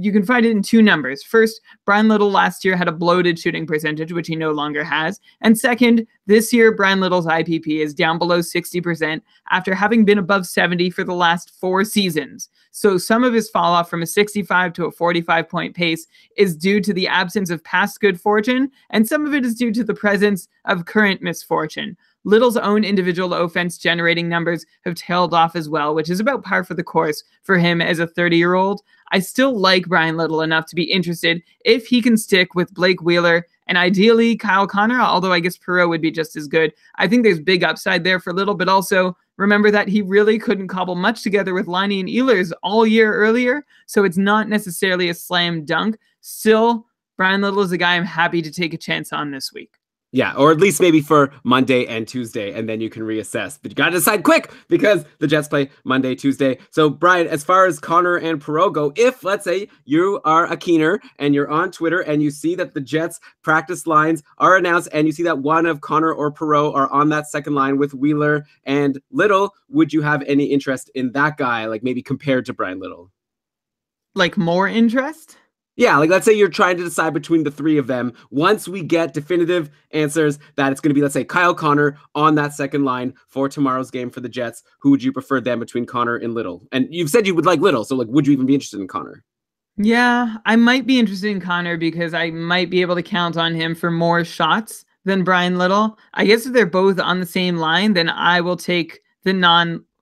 you can find it in two numbers. First, Brian Little last year had a bloated shooting percentage, which he no longer has. And second, this year, Brian Little's IPP is down below 60% after having been above 70 for the last 4 seasons. So some of his fall off from a 65 to a 45-point pace is due to the absence of past good fortune, and some of it is due to the presence of current misfortune. Little's own individual offense generating numbers have tailed off as well, which is about par for the course for him as a 30-year-old. I still like Brian Little enough to be interested if he can stick with Blake Wheeler and ideally Kyle Connor, although I guess Perreault would be just as good. I think there's big upside there for Little, but also remember that he really couldn't cobble much together with Laine and Ehlers all year earlier, so it's not necessarily a slam dunk. Still, Brian Little is a guy I'm happy to take a chance on this week. Yeah, or at least maybe for Monday and Tuesday, and then you can reassess. But you got to decide quick because the Jets play Monday, Tuesday. So, Brian, as far as Connor and Perreault go, if, let's say, you are a keener and you're on Twitter and you see that the Jets practice lines are announced and you see that one of Connor or Perreault are on that second line with Wheeler and Little, would you have any interest in that guy, like maybe compared to Brian Little? Like more interest? Yeah, like let's say you're trying to decide between the three of them. Once we get definitive answers that it's going to be, let's say, Kyle Connor on that second line for tomorrow's game for the Jets, who would you prefer then between Connor and Little? And you've said you would like Little, so like, would you even be interested in Connor? Yeah, I might be interested in Connor because I might be able to count on him for more shots than Brian Little. I guess if they're both on the same line, then I will take the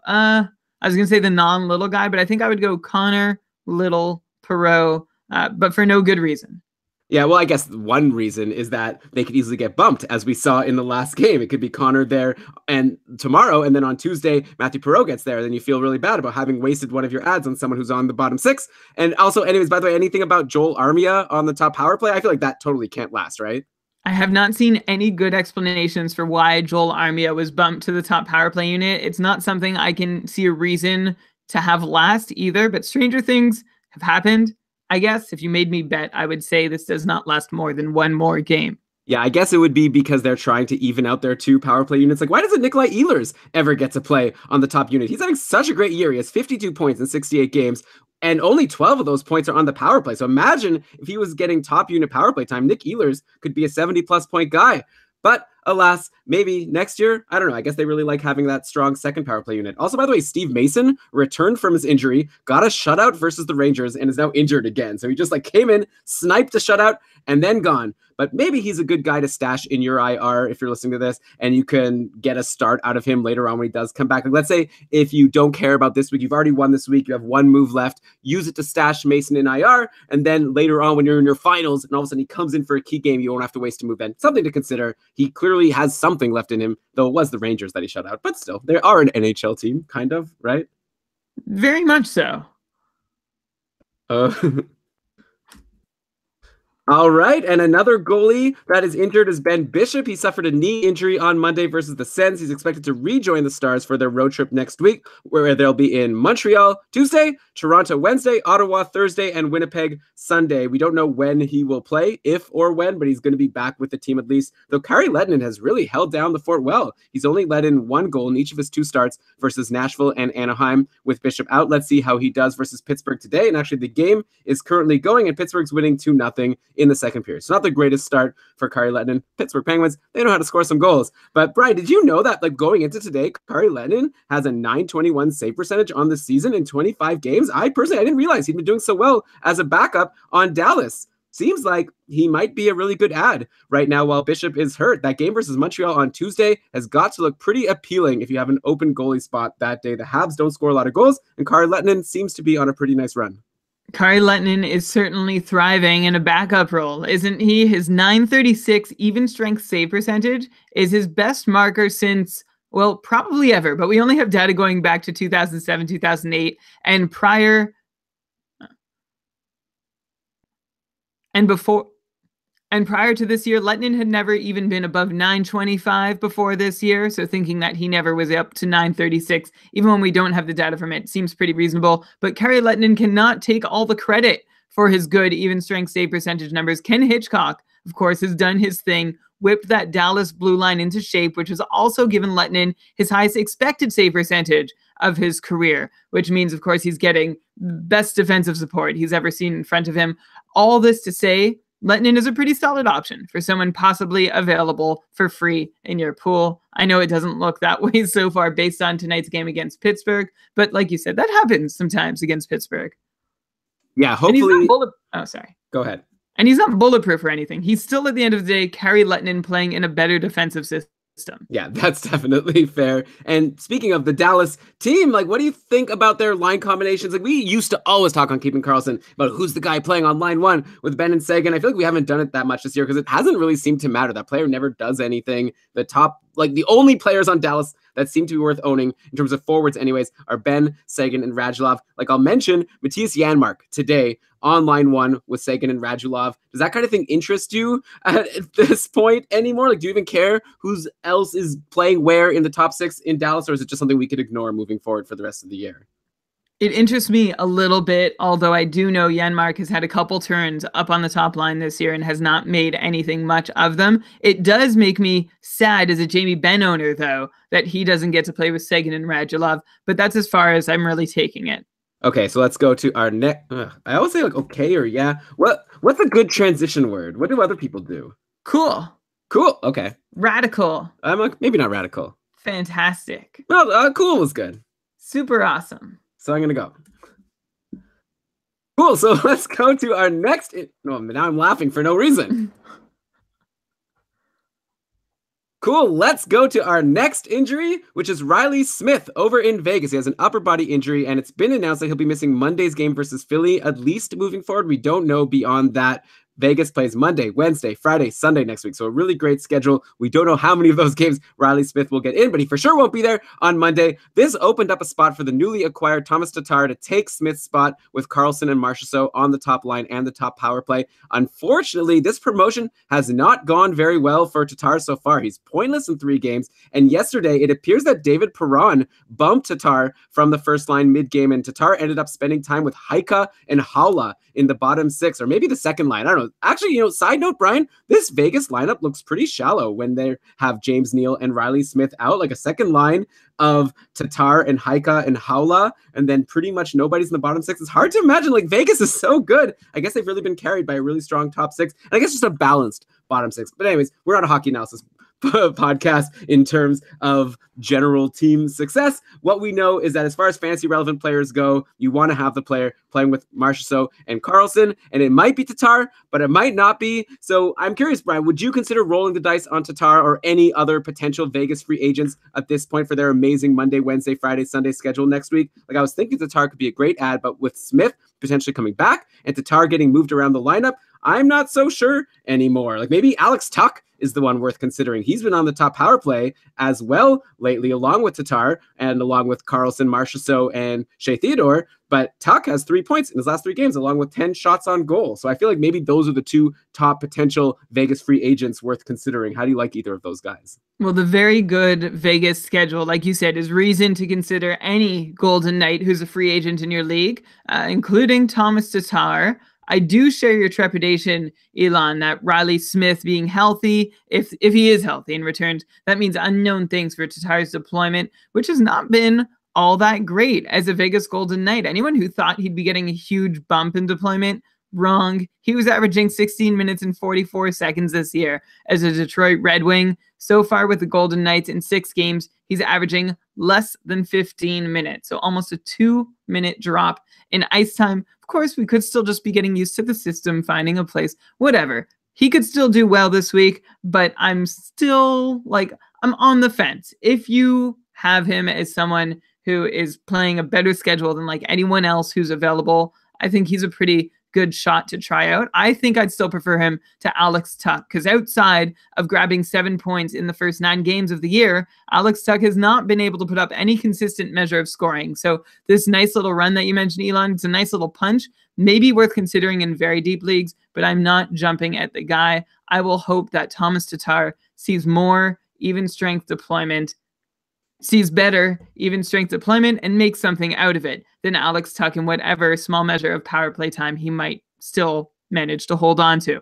I was going to say the non-Little guy, but I think I would go Connor, Little, Perreault, but for no good reason. Yeah, well, I guess one reason is that they could easily get bumped, as we saw in the last game. It could be Connor there and tomorrow, and then on Tuesday, Matthew Perreault gets there. Then you feel really bad about having wasted one of your ads on someone who's on the bottom six. And also, anyways, by the way, anything about Joel Armia on the top power play? I feel like that totally can't last, right? I have not seen any good explanations for why Joel Armia was bumped to the top power play unit. It's not something I can see a reason to have last either, but stranger things have happened. I guess if you made me bet, I would say this does not last more than one more game. Yeah, I guess it would be because they're trying to even out their two power play units. Like, why doesn't Nikolai Ehlers ever get to play on the top unit? He's having such a great year. He has 52 points in 68 games, and only 12 of those points are on the power play. So imagine if he was getting top unit power play time, Nick Ehlers could be a 70-plus point guy. But alas, maybe next year. I don't know. I guess they really like having that strong second power play unit. Also, by the way, Steve Mason returned from his injury, got a shutout versus the Rangers, and is now injured again. So he just like came in, sniped a shutout, and then gone. But maybe he's a good guy to stash in your IR if you're listening to this, and you can get a start out of him later on when he does come back. Like, let's say if you don't care about this week, you've already won this week, you have one move left, use it to stash Mason in IR, and then later on when you're in your finals and all of a sudden he comes in for a key game, you won't have to waste a move then. Something to consider. He clearly has something left in him, though it was the Rangers that he shut out. But still, they are an NHL team, kind of, right? Very much so. All right, and another goalie that is injured is Ben Bishop. He suffered a knee injury on Monday versus the Sens. He's expected to rejoin the Stars for their road trip next week, where they'll be in Montreal Tuesday, Toronto Wednesday, Ottawa Thursday, and Winnipeg Sunday. We don't know when he will play, if or when, but he's going to be back with the team at least, though Kari Lehtinen has really held down the fort well. He's only let in one goal in each of his two starts versus Nashville and Anaheim with Bishop out. Let's see how he does versus Pittsburgh today, and actually the game is currently going, and Pittsburgh's winning 2-0 in the second period. It's not the greatest start for Kari Lehtinen. Pittsburgh Penguins, they know how to score some goals. But Brian, did you know that like going into today, Kari Lehtinen has a .921 save percentage on the season in 25 games? I didn't realize he'd been doing so well as a backup on Dallas. Seems like he might be a really good ad right now while Bishop is hurt. That game versus Montreal on Tuesday has got to look pretty appealing if you have an open goalie spot that day. The Habs don't score a lot of goals, and Kari Lehtinen seems to be on a pretty nice run. Kari Lehtinen is certainly thriving in a backup role, isn't he? His .936 even strength save percentage is his best marker since, well, probably ever, but we only have data going back to 2007, 2008, and prior to this year, Lehtinen had never even been above .925 before this year, so thinking that he never was up to .936, even when we don't have the data from it, seems pretty reasonable. But Kari Lehtinen cannot take all the credit for his good even strength save percentage numbers. Ken Hitchcock, of course, has done his thing, whipped that Dallas blue line into shape, which has also given Lehtinen his highest expected save percentage of his career, which means, of course, he's getting best defensive support he's ever seen in front of him. All this to say, Lehtinen is a pretty solid option for someone possibly available for free in your pool. I know it doesn't look that way so far based on tonight's game against Pittsburgh, but like you said, that happens sometimes against Pittsburgh. Yeah, hopefully. Oh, sorry. Go ahead. And he's not bulletproof or anything. He's still, at the end of the day, Kari Lehtinen playing in a better defensive system. Yeah, that's definitely fair. And speaking of the Dallas team, like, what do you think about their line combinations? Like, we used to always talk on Keeping Karlsson about who's the guy playing on line one with Benn and Seguin. I feel like we haven't done it that much this year because it hasn't really seemed to matter. That player never does anything. The top, like, the only players on Dallas that seem to be worth owning in terms of forwards anyways are Benn, Seguin, and Radulov. Like, I'll mention Matthias Janmark today on line one with Seguin and Radulov. Does that kind of thing interest you at this point anymore? Like, do you even care who else is playing where in the top six in Dallas, or is it just something we could ignore moving forward for the rest of the year? It interests me a little bit, although I do know Janmark has had a couple turns up on the top line this year and has not made anything much of them. It does make me sad as a Jamie Benn owner, though, that he doesn't get to play with Seguin and Radulov, but that's as far as I'm really taking it. Okay, so let's go to our next. I always say like okay or yeah. What's a good transition word? What do other people do? Cool. Cool. Okay. Radical. I'm like, maybe not radical. Fantastic. Well, cool was good. Super awesome. So I'm gonna go. Cool. So let's go to our next. No, now I'm laughing for no reason. Cool, let's go to our next injury, which is Riley Smith over in Vegas. He has an upper body injury, and it's been announced that he'll be missing Monday's game versus Philly, at least moving forward. We don't know beyond that. Vegas plays Monday, Wednesday, Friday, Sunday next week. So a really great schedule. We don't know how many of those games Riley Smith will get in, but he for sure won't be there on Monday. This opened up a spot for the newly acquired Thomas Tatar to take Smith's spot with Karlsson and Marchessault on the top line and the top power play. Unfortunately, this promotion has not gone very well for Tatar so far. He's pointless in 3 games. And yesterday, it appears that David Perron bumped Tatar from the first line mid-game, and Tatar ended up spending time with Haika and Haula in the bottom 6, or maybe the second line. I don't know. Actually, side note, Brian, this Vegas lineup looks pretty shallow when they have James Neal and Riley Smith out, like a second line of Tatar and Haika and Haula, and then pretty much nobody's in the bottom 6. It's hard to imagine, like, Vegas is so good. I guess they've really been carried by a really strong top 6, and I guess just a balanced bottom 6. But anyways, we're not a hockey analysis podcast in terms of general team success. What we know is that as far as fantasy relevant players go, you want to have the player playing with Marchessault and Karlsson, and it might be Tatar, but it might not be. So I'm curious, Brian, would you consider rolling the dice on Tatar or any other potential Vegas free agents at this point for their amazing Monday, Wednesday, Friday, Sunday schedule next week? Like, I was thinking Tatar could be a great ad, but with Smith potentially coming back and Tatar getting moved around the lineup, I'm not so sure anymore. Like, maybe Alex Tuch is the one worth considering. He's been on the top power play as well lately, along with Tatar and along with Karlsson, Marchessault, and Shea Theodore. But Tuch has 3 points in his last 3 games, along with 10 shots on goal. So I feel like maybe those are the 2 top potential Vegas free agents worth considering. How do you like either of those guys? Well, the very good Vegas schedule, like you said, is reason to consider any Golden Knight who's a free agent in your league, including Thomas Tatar. I do share your trepidation, Elon, that Riley Smith being healthy, if he is healthy and returns, that means unknown things for Tatar's deployment, which has not been all that great as a Vegas Golden Knight. Anyone who thought he'd be getting a huge bump in deployment, wrong. He was averaging 16 minutes and 44 seconds this year as a Detroit Red Wing. So far with the Golden Knights in 6 games, he's averaging less than 15 minutes. So almost a 2-minute drop in ice time. Of course, we could still just be getting used to the system, finding a place, whatever. He could still do well this week, but I'm still I'm on the fence. If you have him as someone who is playing a better schedule than anyone else who's available, I think he's a pretty good shot to try out. I think I'd still prefer him to Alex Tuch, because outside of grabbing 7 points in the first 9 games of the year, Alex Tuch has not been able to put up any consistent measure of scoring. So this nice little run that you mentioned, Elon, it's a nice little punch, maybe worth considering in very deep leagues, but I'm not jumping at the guy. I will hope that Thomas Tatar sees more even strength deployment, sees better even strength deployment, and makes something out of it than Alex Tuch in whatever small measure of power play time he might still manage to hold on to.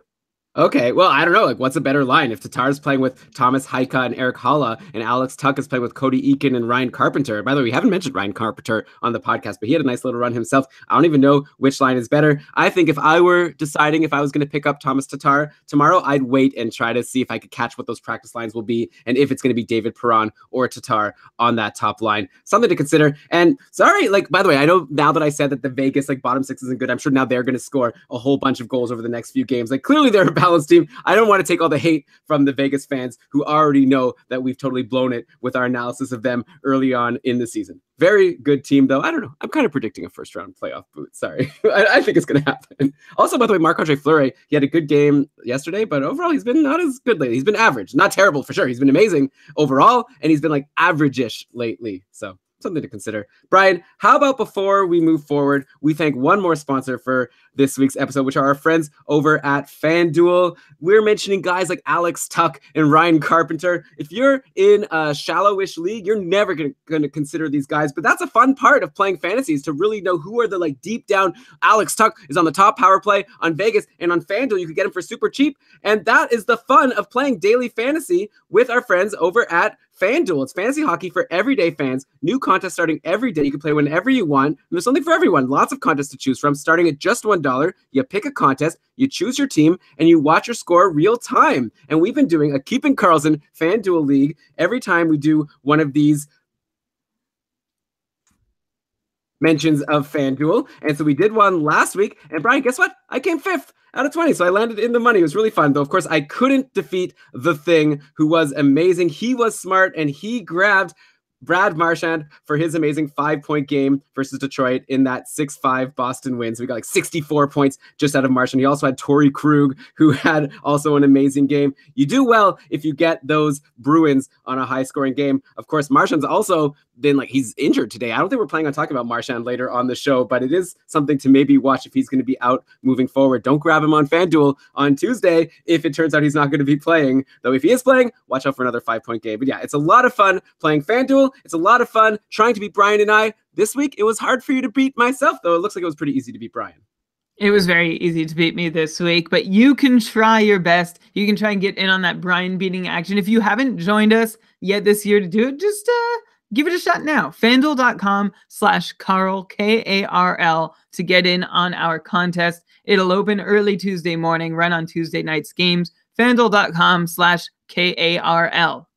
Okay, well, I don't know. What's a better line? If Tatar's playing with Thomas Heika and Erik Haula, and Alex Tuch is playing with Cody Eakin and Ryan Carpenter. By the way, we haven't mentioned Ryan Carpenter on the podcast, but he had a nice little run himself. I don't even know which line is better. I think if I were deciding if I was going to pick up Thomas Tatar tomorrow, I'd wait and try to see if I could catch what those practice lines will be, and if it's going to be David Perron or Tatar on that top line. Something to consider. And sorry, by the way, I know now that I said that the Vegas bottom 6 isn't good, I'm sure now they're going to score a whole bunch of goals over the next few games. Clearly they're a balanced team. I don't want to take all the hate from the Vegas fans who already know that we've totally blown it with our analysis of them early on in the season. Very good team, though. I don't know. I'm kind of predicting a first-round playoff boot. Sorry. I think it's going to happen. Also, by the way, Marc-Andre Flurry, he had a good game yesterday, but overall, he's been not as good lately. He's been average. Not terrible, for sure. He's been amazing overall, and he's been average-ish lately. So something to consider. Brian, how about before we move forward, we thank one more sponsor for this week's episode, which are our friends over at FanDuel. We're mentioning guys like Alex Tuch and Ryan Carpenter. If you're in a shallowish league, you're never going to consider these guys, but that's a fun part of playing fantasies, to really know who are the deep down. Alex Tuch is on the top power play on Vegas, and on FanDuel, you can get him for super cheap. And that is the fun of playing daily fantasy with our friends over at FanDuel. It's fantasy hockey for everyday fans. New contests starting every day. You can play whenever you want. And there's something for everyone. Lots of contests to choose from, starting at just $1. You pick a contest, you choose your team, and you watch your score real time. And we've been doing a Keeping Karlsson FanDuel League every time we do one of these mentions of FanDuel. And so we did one last week. And Brian, guess what? I came 5th out of 20. So I landed in the money. It was really fun. Though, of course, I couldn't defeat the Thing, who was amazing. He was smart, and he grabbed Brad Marchand for his amazing 5-point game versus Detroit in that 6-5 Boston win. So we got 64 points just out of Marchand. He also had Torrey Krug, who had also an amazing game. You do well if you get those Bruins on a high-scoring game. Of course, Marchand's also been he's injured today. I don't think we're planning on talking about Marchand later on the show, but it is something to maybe watch if he's going to be out moving forward. Don't grab him on FanDuel on Tuesday if it turns out he's not going to be playing. Though if he is playing, watch out for another 5-point game. But yeah, it's a lot of fun playing FanDuel. It's a lot of fun trying to beat Brian and I. This week, it was hard for you to beat myself, though. It looks like it was pretty easy to beat Brian. It was very easy to beat me this week, but you can try your best. You can try and get in on that Brian beating action. If you haven't joined us yet this year to do it, just give it a shot now. FanDuel.com/Karl, Karl, to get in on our contest. It'll open early Tuesday morning, run on Tuesday night's games. FanDuel.com/KARL.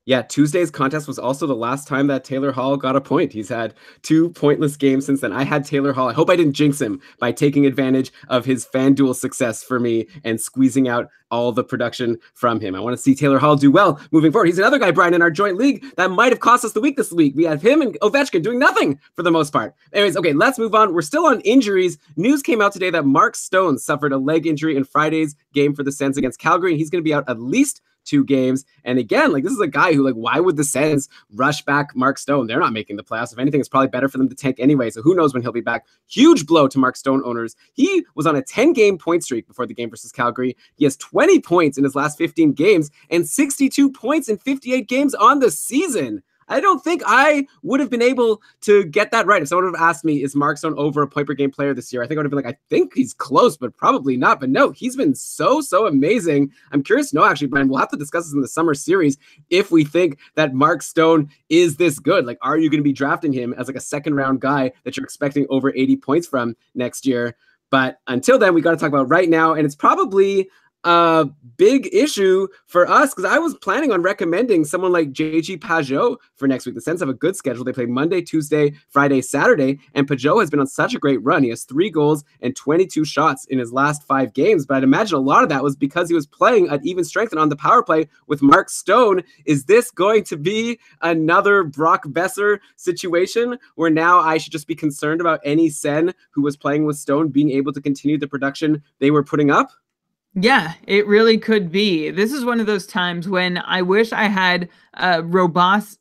Yeah, Tuesday's contest was also the last time that Taylor Hall got a point. He's had 2 pointless games since then. I had Taylor Hall. I hope I didn't jinx him by taking advantage of his FanDuel success for me and squeezing out all the production from him. I want to see Taylor Hall do well moving forward. He's another guy, Brian, in our joint league that might have cost us the week this week. We have him and Ovechkin doing nothing for the most part. Anyways, okay, let's move on. We're still on injuries. News came out today that Marc Stone suffered a leg injury in Friday's game for the Sens against Calgary, and he's going to be out at least 2 games. And again, like, this is a guy who, like, why would the Sens rush back Marc Stone? They're not making the playoffs. If anything, it's probably better for them to tank anyway. So who knows when he'll be back. Huge blow to Marc Stone owners. He was on a 10-game point streak before the game versus Calgary. He has 20 points in his last 15 games and 62 points in 58 games on the season. I don't think I would have been able to get that right. If someone would have asked me, is Marc Stone over a point per game player this year? I think I would have been like, I think he's close, but probably not. But no, he's been so amazing. I'm curious to know, actually, Brian, we'll have to discuss this in the summer series if we think that Marc Stone is this good. Like, are you going to be drafting him as like a second round guy that you're expecting over 80 points from next year? But until then, we got to talk about right now. And it's probably a big issue for us because I was planning on recommending someone like JG Pageau for next week. The Sens have a good schedule. They play Monday, Tuesday, Friday, Saturday, and Pageau has been on such a great run. He has 3 goals and 22 shots in his last 5 games, but I'd imagine a lot of that was because he was playing at even strength and on the power play with Marc Stone. Is this going to be another Brock Besser situation where now I should just be concerned about any Sen who was playing with Stone being able to continue the production they were putting up? Yeah, it really could be. This is one of those times when I wish I had a robust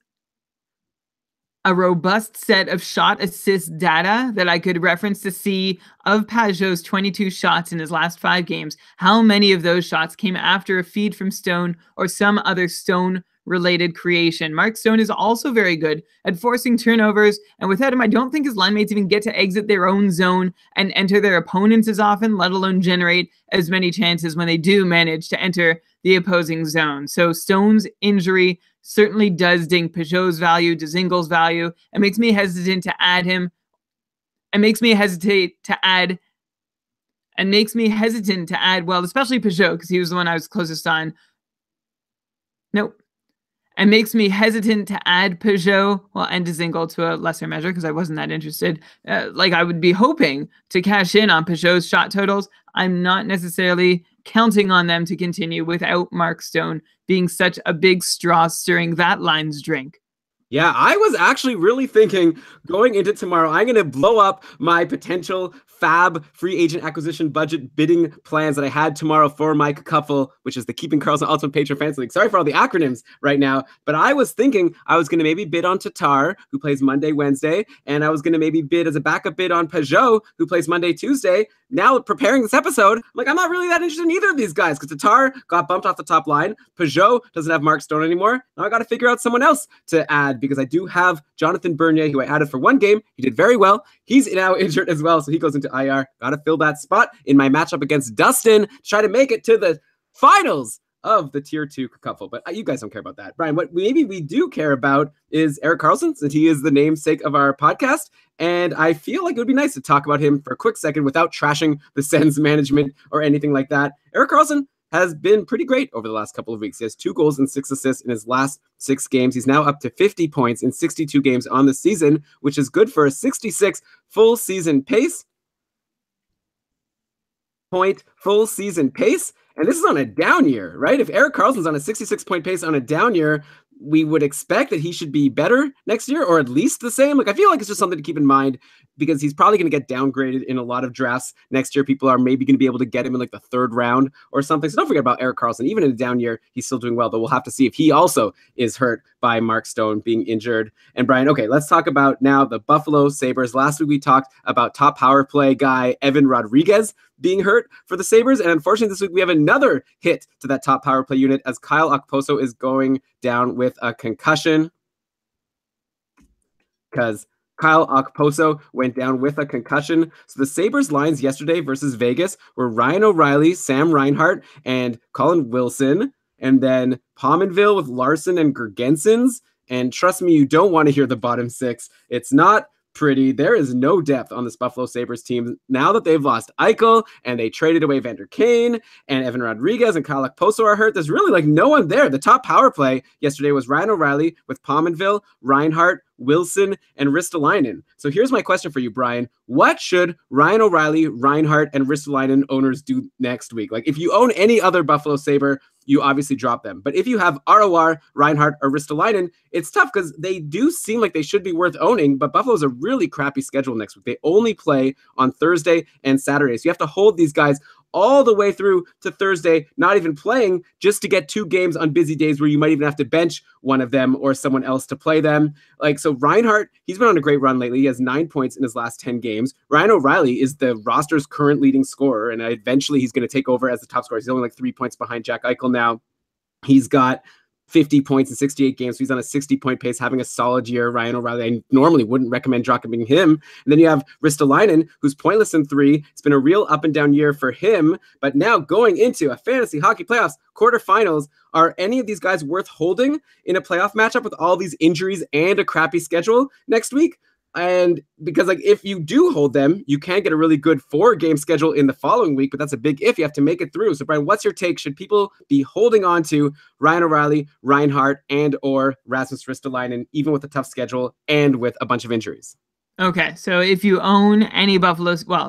set of shot assist data that I could reference to see of Pageau's 22 shots in his last 5 games. How many of those shots came after a feed from Stone or some other Stone related creation? Marc Stone is also very good at forcing turnovers, and without him, I don't think his line mates even get to exit their own zone and enter their opponents as often, let alone generate as many chances when they do manage to enter the opposing zone. So Stone's injury certainly does ding Pageau's value, Dzingel's value. It makes me hesitant to add him. It makes me hesitate to add, well, especially Pageau, because he was the one I was closest on. Nope. It makes me hesitant to add Pageau, well, and Dzingel to a lesser measure because I wasn't that interested. Like, I would be hoping to cash in on Pageau's shot totals. I'm not necessarily counting on them to continue without Marc Stone being such a big straw stirring that line's drink. Yeah, I was actually really thinking going into tomorrow, I'm going to blow up my potential fab free agent acquisition budget bidding plans that I had tomorrow for my couple, which is the Keeping Karlsson Ultimate Patron Fantasy League. Sorry for all the acronyms right now, but I was thinking I was going to maybe bid on Tatar, who plays Monday, Wednesday, and I was going to maybe bid as a backup bid on Pageau, who plays Monday, Tuesday. Now, preparing this episode, I'm like, I'm not really that interested in either of these guys because Tatar got bumped off the top line. Pageau doesn't have Marc Stone anymore. Now I got to figure out someone else to add because I do have Jonathan Bernier, who I added for 1 game. He did very well. He's now injured as well, so he goes into IR. Got to fill that spot in my matchup against Dustin to try to make it to the finals of the Tier 2 couple. But you guys don't care about that. Brian, what maybe we do care about is Erik Carlsson, since he is the namesake of our podcast. And I feel like it would be nice to talk about him for a quick second without trashing the Sens management or anything like that. Erik Carlsson has been pretty great over the last couple of weeks. He has 2 goals and 6 assists in his last 6 games. He's now up to 50 points in 62 games on the season, which is good for a 66 full season pace. Full season pace. And this is on a down year, right? If Erik Carlsson's on a 66-point pace on a down year, we would expect that he should be better next year, or at least the same. Like, I feel like it's just something to keep in mind because he's probably going to get downgraded in a lot of drafts next year. People are maybe going to be able to get him in like the 3rd round or something. So don't forget about Erik Carlsson. Even in a down year, he's still doing well, but we'll have to see if he also is hurt by Marc Stone being injured. And Brian, okay, let's talk about now the Buffalo Sabres. Last week we talked about top power play guy Evan Rodriguez being hurt for the Sabres. And unfortunately, this week we have another hit to that top power play unit as Kyle Okposo is going down with a concussion. Because Kyle Okposo went down with a concussion. So the Sabres lines yesterday versus Vegas were Ryan O'Reilly, Sam Reinhart, and Colin Wilson. And then Pominville with Larson and Gergensons. And trust me, you don't want to hear the bottom 6. It's not pretty. There is no depth on this Buffalo Sabres team now that they've lost Eichel and they traded away Vander Kane and Evan Rodriguez and Kyle Okposo are hurt. There's really like no one there. The top power play yesterday was Ryan O'Reilly with Pominville, Reinhart, Wilson, and Ristolainen. So here's my question for you, Brian. What should Ryan O'Reilly, Reinhart, and Ristolainen owners do next week? Like if you own any other Buffalo Sabre, you obviously drop them. But if you have ROR, Reinhart, or Ristolainen, it's tough because they do seem like they should be worth owning, but Buffalo's a really crappy schedule next week. They only play on Thursday and Saturday. So you have to hold these guys all the way through to Thursday, not even playing, just to get 2 games on busy days where you might even have to bench one of them or someone else to play them. Like, so Reinhart, he's been on a great run lately. He has 9 points in his last 10 games. Ryan O'Reilly is the roster's current leading scorer, and eventually he's going to take over as the top scorer. He's only like 3 points behind Jack Eichel now. He's got 50 points in 68 games. So he's on a 60-point pace, having a solid year. Ryan O'Reilly, I normally wouldn't recommend dropping him. And then you have Ristolainen, who's pointless in 3. It's been a real up and down year for him. But now going into a fantasy hockey playoffs quarterfinals, are any of these guys worth holding in a playoff matchup with all these injuries and a crappy schedule next week? And because like if you do hold them, you can get a really good 4-game schedule in the following week, but that's a big if. You have to make it through. So Brian, what's your take? Should people be holding on to Ryan O'Reilly, Reinhart, and or Rasmus Ristolainen, even with a tough schedule and with a bunch of injuries? Okay, so if you own any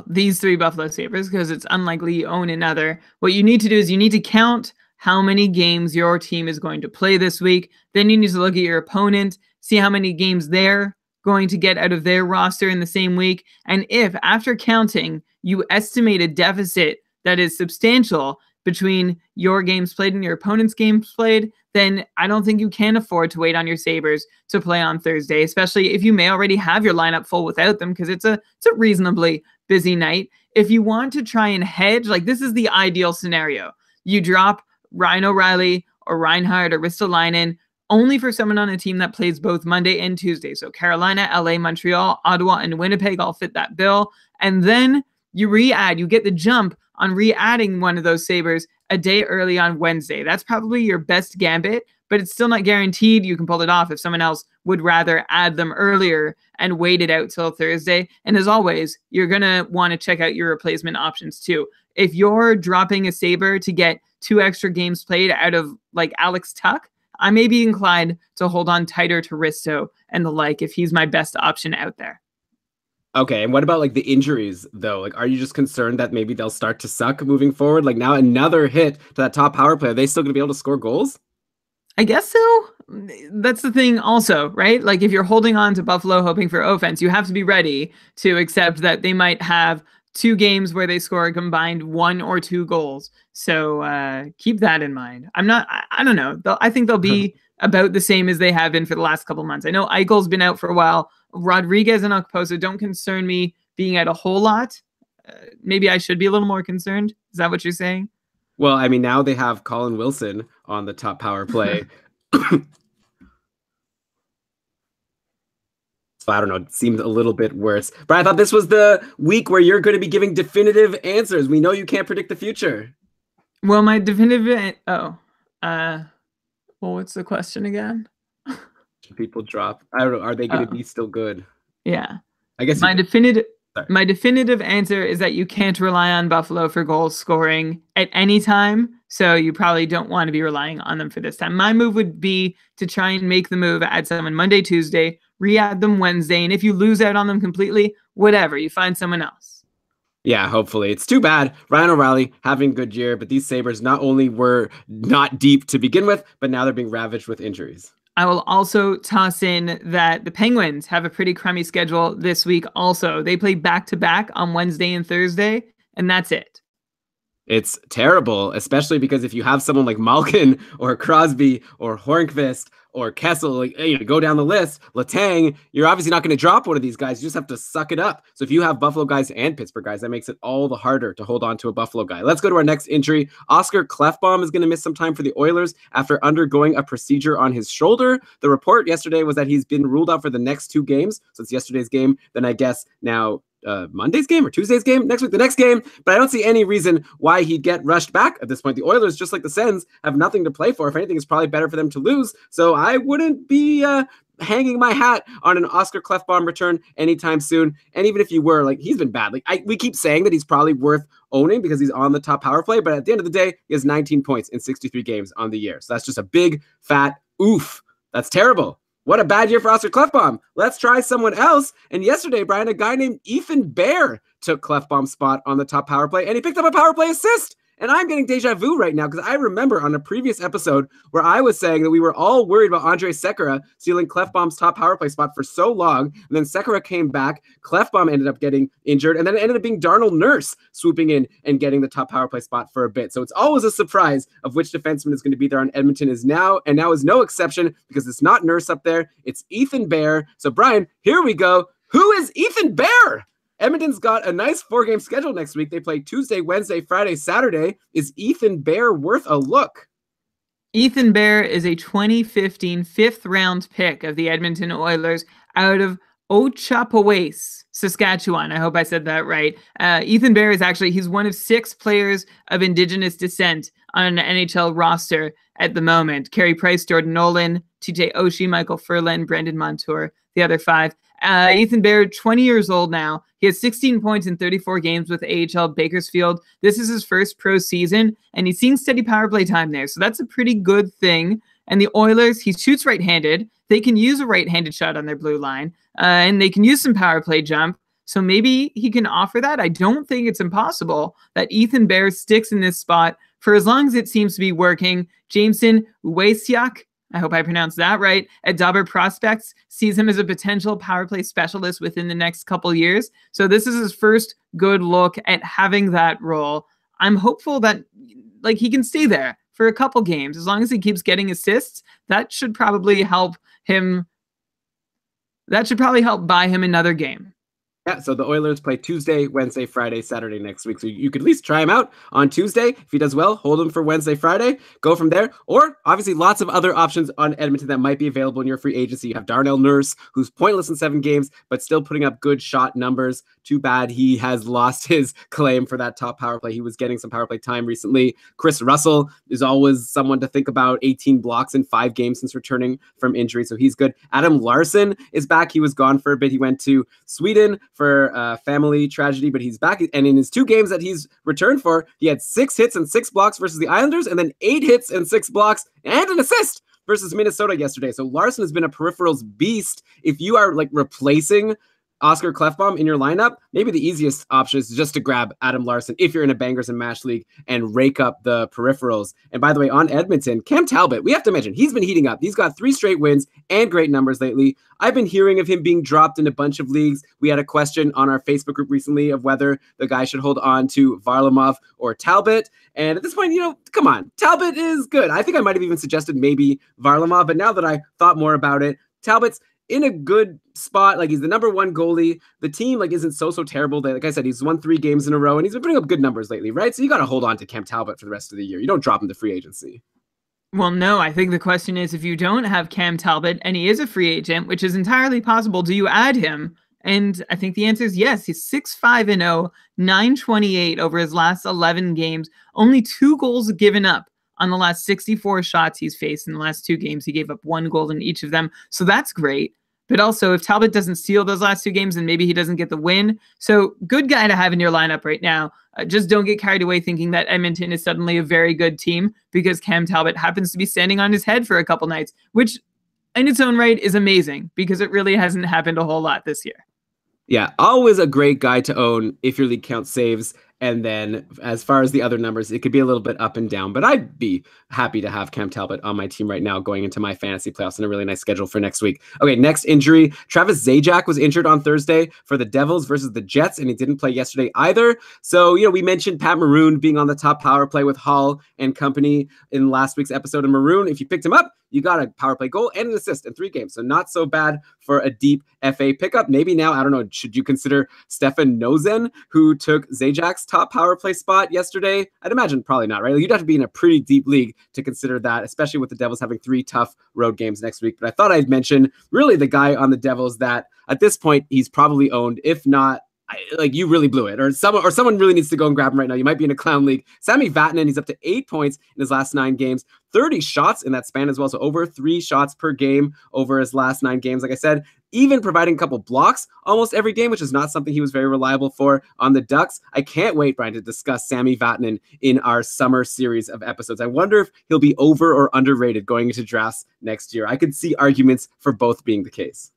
these 3 Buffalo Sabres, because it's unlikely you own another, what you need to do is you need to count how many games your team is going to play this week. Then you need to look at your opponent, see how many games they're going to get out of their roster in the same week. And if, after counting, you estimate a deficit that is substantial between your games played and your opponent's games played, then I don't think you can afford to wait on your Sabres to play on Thursday, especially if you may already have your lineup full without them, because it's a reasonably busy night. If you want to try and hedge, like this is the ideal scenario. You drop Ryan O'Reilly or Reinhart or Ristolainen only for someone on a team that plays both Monday and Tuesday. So Carolina, LA, Montreal, Ottawa, and Winnipeg all fit that bill. And then you you get the jump on re-adding one of those Sabres a day early on Wednesday. That's probably your best gambit, but it's still not guaranteed you can pull it off if someone else would rather add them earlier and wait it out till Thursday. And as always, you're going to want to check out your replacement options too. If you're dropping a Sabre to get 2 extra games played out of like Alex Tuck, I may be inclined to hold on tighter to Risto and the like if he's my best option out there. Okay, and what about like the injuries though? Like, are you just concerned that maybe they'll start to suck moving forward? Like now another hit to that top power play. Are they still going to be able to score goals? I guess so. That's the thing also, right? Like if you're holding on to Buffalo hoping for offense, you have to be ready to accept that they might have 2 games where they score a combined 1 or 2 goals. So keep that in mind. I don't know. I think they'll be about the same as they have been for the last couple months. I know Eichel's been out for a while. Rodriguez and Okposo don't concern me being out a whole lot. Maybe I should be a little more concerned. Is that what you're saying? Well, I mean, now they have Colin Wilson on the top power play. So I don't know, it seemed a little bit worse. But I thought this was the week where you're going to be giving definitive answers. We know you can't predict the future. Well, my definitive... well, what's the question again? Should people drop? I don't know. Are they going to be still good? Yeah. I guess my definitive answer is that you can't rely on Buffalo for goal scoring at any time. So you probably don't want to be relying on them for this time. My move would be to try and make the move, add someone Monday, Tuesday, re-add them Wednesday. And if you lose out on them completely, whatever, you find someone else. Yeah, hopefully. It's too bad. Ryan O'Reilly having a good year, but these Sabres not only were not deep to begin with, but now they're being ravaged with injuries. I will also toss in that the Penguins have a pretty crummy schedule this week also. They play back-to-back on Wednesday and Thursday, and that's it. It's terrible, especially because if you have someone like Malkin or Crosby or Hornqvist or Kessel, like, go down the list, Letang, you're obviously not going to drop one of these guys. You just have to suck it up. So if you have Buffalo guys and Pittsburgh guys, that makes it all the harder to hold on to a Buffalo guy. Let's go to our next injury. Oscar Klefbom is going to miss some time for the Oilers after undergoing a procedure on his shoulder. The report yesterday was that he's been ruled out for the next 2 games. So it's yesterday's game. Then I guess now Monday's game or Tuesday's game, next week, the next game, but I don't see any reason why he'd get rushed back at this point. The Oilers, just like the Sens, have nothing to play for. If anything, it's probably better for them to lose. So I wouldn't be hanging my hat on an Oscar Klefbom return anytime soon. And even if you were, like, he's been bad. Like, we keep saying that he's probably worth owning because he's on the top power play, but at the end of the day, he has 19 points in 63 games on the year. So that's just a big fat oof. That's terrible. What a bad year for Oscar Klefbom. Let's try someone else. And yesterday, Brian, a guy named Ethan Baird took Klefbom's spot on the top power play, and he picked up a power play assist. And I'm getting deja vu right now because I remember on a previous episode where I was saying that we were all worried about Andrej Sekera stealing Klefbom's top power play spot for so long. And then Sekera came back. Klefbom ended up getting injured. And then it ended up being Darnell Nurse swooping in and getting the top power play spot for a bit. So it's always a surprise of which defenseman is going to be there on Edmonton is now. And now is no exception because it's not Nurse up there. It's Ethan Baird. So Brian, here we go. Who is Ethan Baird? Edmonton's got a nice 4-game schedule next week. They play Tuesday, Wednesday, Friday, Saturday. Is Ethan Baird worth a look? Ethan Baird is a 2015 fifth-round pick of the Edmonton Oilers out of Ochapowace, Saskatchewan. I hope I said that right. Ethan Baird is he's one of 6 players of Indigenous descent on an NHL roster at the moment. Carey Price, Jordan Nolan, TJ Oshie, Michael Furlan, Brendan Montour, the other 5. Ethan Baird, 20 years old now. He has 16 points in 34 games with AHL Bakersfield. This is his first pro season, and he's seeing steady power play time there. So that's a pretty good thing. And the Oilers, he shoots right-handed. They can use a right-handed shot on their blue line, and they can use some power play jump. So maybe he can offer that. I don't think it's impossible that Ethan Baird sticks in this spot for as long as it seems to be working. Jameson Wasiak, I hope I pronounced that right, at Dobber Prospects, sees him as a potential power play specialist within the next couple years. So this is his first good look at having that role. I'm hopeful that he can stay there for a couple games. As long as he keeps getting assists, that should probably help him. That should probably help buy him another game. Yeah, so the Oilers play Tuesday, Wednesday, Friday, Saturday next week. So you could at least try him out on Tuesday. If he does well, hold him for Wednesday, Friday, go from there. Or obviously lots of other options on Edmonton that might be available in your free agency. You have Darnell Nurse, who's pointless in 7 games, but still putting up good shot numbers. Too bad he has lost his claim for that top power play. He was getting some power play time recently. Chris Russell is always someone to think about. 18 blocks in 5 games since returning from injury, so he's good. Adam Larsson is back. He was gone for a bit. He went to Sweden for family tragedy, but he's back. And in his 2 games that he's returned for, he had 6 hits and 6 blocks versus the Islanders, and then 8 hits and 6 blocks and an assist versus Minnesota yesterday. So Larsson has been a peripherals beast. If you are replacing Oscar Klefbom in your lineup, maybe the easiest option is just to grab Adam Larsson if you're in a bangers and mash league and rake up the peripherals. And by the way, on Edmonton, Cam Talbot, we have to mention, he's been heating up. He's got 3 straight wins and great numbers lately. I've been hearing of him being dropped in a bunch of leagues. We had a question on our Facebook group recently of whether the guy should hold on to Varlamov or Talbot. And at this point, come on, Talbot is good. I think I might have even suggested maybe Varlamov, but now that I thought more about it, Talbot's in a good spot. He's the number 1 goalie. The team isn't so terrible. Like I said, he's won 3 games in a row and he's been putting up good numbers lately, right? So you got to hold on to Cam Talbot for the rest of the year. You don't drop him to free agency. Well, no, I think the question is, if you don't have Cam Talbot and he is a free agent, which is entirely possible, do you add him? And I think the answer is yes. He's 6-5-0, 928 over his last 11 games, only 2 goals given up on the last 64 shots he's faced in the last 2 games. He gave up 1 goal in each of them. So that's great. But also, if Talbot doesn't steal those last 2 games, then maybe he doesn't get the win. So good guy to have in your lineup right now. Just don't get carried away thinking that Edmonton is suddenly a very good team because Cam Talbot happens to be standing on his head for a couple nights, which in its own right is amazing because it really hasn't happened a whole lot this year. Yeah, always a great guy to own if your league count saves. And then as far as the other numbers, it could be a little bit up and down, but I'd be happy to have Cam Talbot on my team right now going into my fantasy playoffs and a really nice schedule for next week. Okay, next injury. Travis Zajac was injured on Thursday for the Devils versus the Jets, and he didn't play yesterday either. So, we mentioned Pat Maroon being on the top power play with Hall and company in last week's episode. And Maroon, if you picked him up, you got a power play goal and an assist in 3 games. So not so bad for a deep FA pickup. Maybe now, I don't know, should you consider Stefan Nosen, who took Zajac's top power play spot yesterday? I'd imagine probably not, right? You'd have to be in a pretty deep league to consider that, especially with the Devils having 3 tough road games next week. But I thought I'd mention really the guy on the Devils that at this point he's probably owned, if not like you really blew it, or someone really needs to go and grab him right now. You might be in a clown league. Sami Vatanen, he's up to 8 points in his last 9 games, 30 shots in that span as well. So over 3 shots per game over his last 9 games. Like I said, even providing a couple blocks almost every game, which is not something he was very reliable for on the Ducks. I can't wait, Brian, to discuss Sami Vatanen in our summer series of episodes. I wonder if he'll be over or underrated going into drafts next year. I could see arguments for both being the case.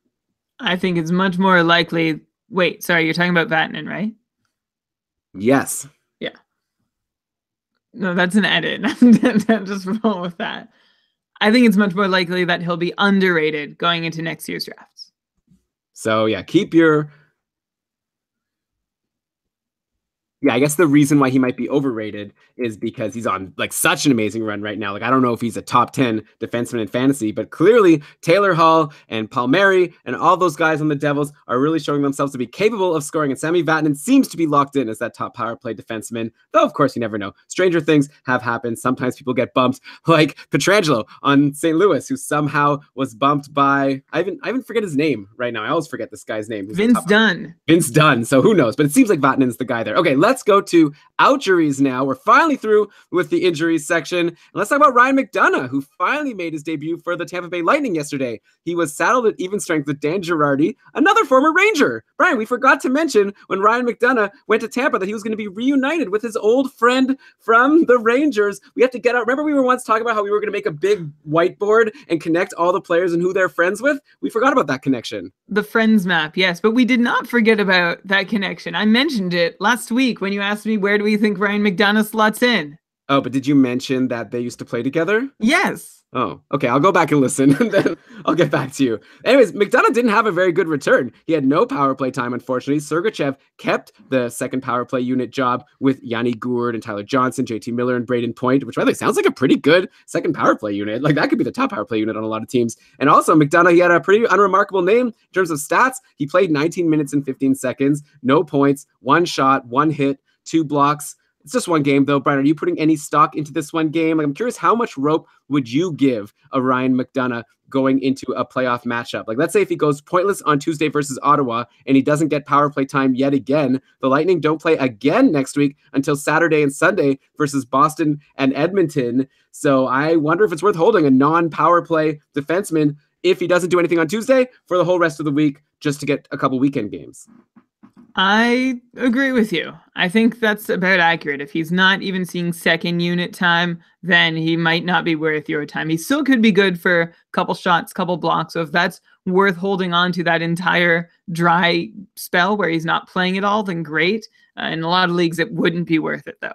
I think it's much more likely. Wait, sorry, you're talking about Vatanen, right? Yes. Yeah. No, that's an edit. Just roll with that. I think it's much more likely that he'll be underrated going into next year's drafts. So yeah, I guess the reason why he might be overrated is because he's on like such an amazing run right now. Like, I don't know if he's a top 10 defenseman in fantasy, but clearly Taylor Hall and Palmieri and all those guys on the Devils are really showing themselves to be capable of scoring. And Sami Vatanen seems to be locked in as that top power play defenseman. Though, of course, you never know. Stranger things have happened. Sometimes people get bumped, like Pietrangelo on St. Louis, who somehow was bumped by, I even forget his name right now. I always forget this guy's name. Vince Dunn. Vince Dunn. So who knows? But it seems like Vatanen's the guy there. Okay, let's go to outjuries now. We're finally through with the injuries section. And let's talk about Ryan McDonagh, who finally made his debut for the Tampa Bay Lightning yesterday. He was saddled at even strength with Dan Girardi, another former Ranger. Brian, we forgot to mention when Ryan McDonagh went to Tampa that he was going to be reunited with his old friend from the Rangers. We have to get out. Remember we were once talking about how we were going to make a big whiteboard and connect all the players and who they're friends with? We forgot about that connection. The friends map, yes, but we did not forget about that connection. I mentioned it last week when you asked me where do we think Ryan McDonagh slots in. Oh, but did you mention that they used to play together? Yes. Oh, okay. I'll go back and listen, and then I'll get back to you. Anyways, McDonagh didn't have a very good return. He had no power play time, unfortunately. Sergachev kept the second power play unit job with Yanni Gourde and Tyler Johnson, JT Miller, and Braden Point, which, by the way, sounds like a pretty good second power play unit. Like, that could be the top power play unit on a lot of teams. And also, McDonagh, he had a pretty unremarkable name in terms of stats. He played 19 minutes and 15 seconds, no points, 1 shot, 1 hit, 2 blocks. It's just 1 game, though. Brian, are you putting any stock into this 1 game? Like, I'm curious, how much rope would you give a Ryan McDonagh going into a playoff matchup? Like, let's say if he goes pointless on Tuesday versus Ottawa and he doesn't get power play time yet again, the Lightning don't play again next week until Saturday and Sunday versus Boston and Edmonton. So I wonder if it's worth holding a non-power play defenseman if he doesn't do anything on Tuesday for the whole rest of the week just to get a couple weekend games. I agree with you. I think that's about accurate. If he's not even seeing second unit time, then he might not be worth your time. He still could be good for a couple shots, couple blocks. So if that's worth holding on to that entire dry spell where he's not playing at all, then great. In a lot of leagues, it wouldn't be worth it, though.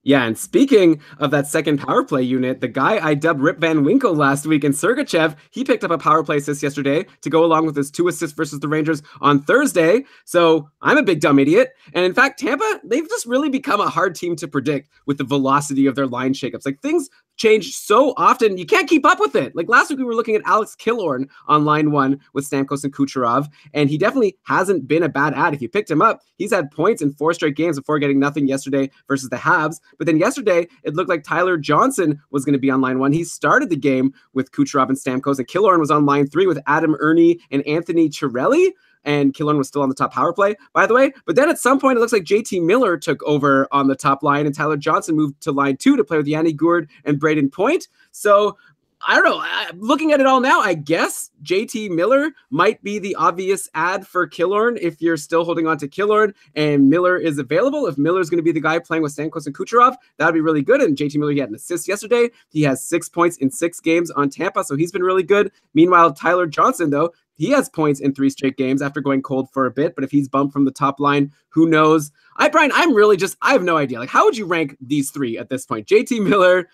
Yeah, and speaking of that second power play unit, the guy I dubbed Rip Van Winkle last week in Sergachev, he picked up a power play assist yesterday to go along with his 2 assists versus the Rangers on Thursday. So I'm a big dumb idiot. And in fact, Tampa, they've just really become a hard team to predict with the velocity of their line shakeups. Like, things change so often, you can't keep up with it. Like, last week we were looking at Alex Killorn on line 1 with Stamkos and Kucherov, and he definitely hasn't been a bad ad. If you picked him up, he's had points in 4 straight games before getting nothing yesterday versus the Habs. But then yesterday, it looked like Tyler Johnson was going to be on line 1. He started the game with Kucherov and Stamkos, and Killorn was on line 3 with Adam Ernie and Anthony Cirelli. And Killorn was still on the top power play, by the way. But then at some point, it looks like JT Miller took over on the top line, and Tyler Johnson moved to line 2 to play with Yanni Gourde and Braden Point. So I don't know. Looking at it all now, I guess JT Miller might be the obvious ad for Killorn if you're still holding on to Killorn and Miller is available. If Miller's going to be the guy playing with Stamkos and Kucherov, that would be really good. And JT Miller, he had an assist yesterday. He has 6 points in 6 games on Tampa, so he's been really good. Meanwhile, Tyler Johnson, though, he has points in 3 straight games after going cold for a bit, but if he's bumped from the top line, who knows? Brian, I have no idea. Like, how would you rank these 3 at this point? JT Miller,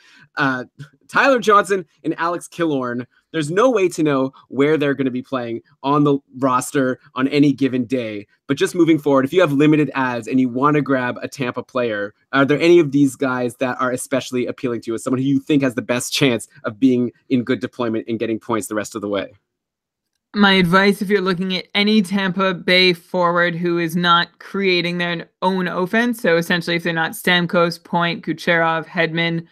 Tyler Johnson, and Alex Killorn. There's no way to know where they're going to be playing on the roster on any given day. But just moving forward, if you have limited ads and you want to grab a Tampa player, are there any of these guys that are especially appealing to you as someone who you think has the best chance of being in good deployment and getting points the rest of the way? My advice, if you're looking at any Tampa Bay forward who is not creating their own offense, so essentially if they're not Stamkos, Point, Kucherov, Hedman,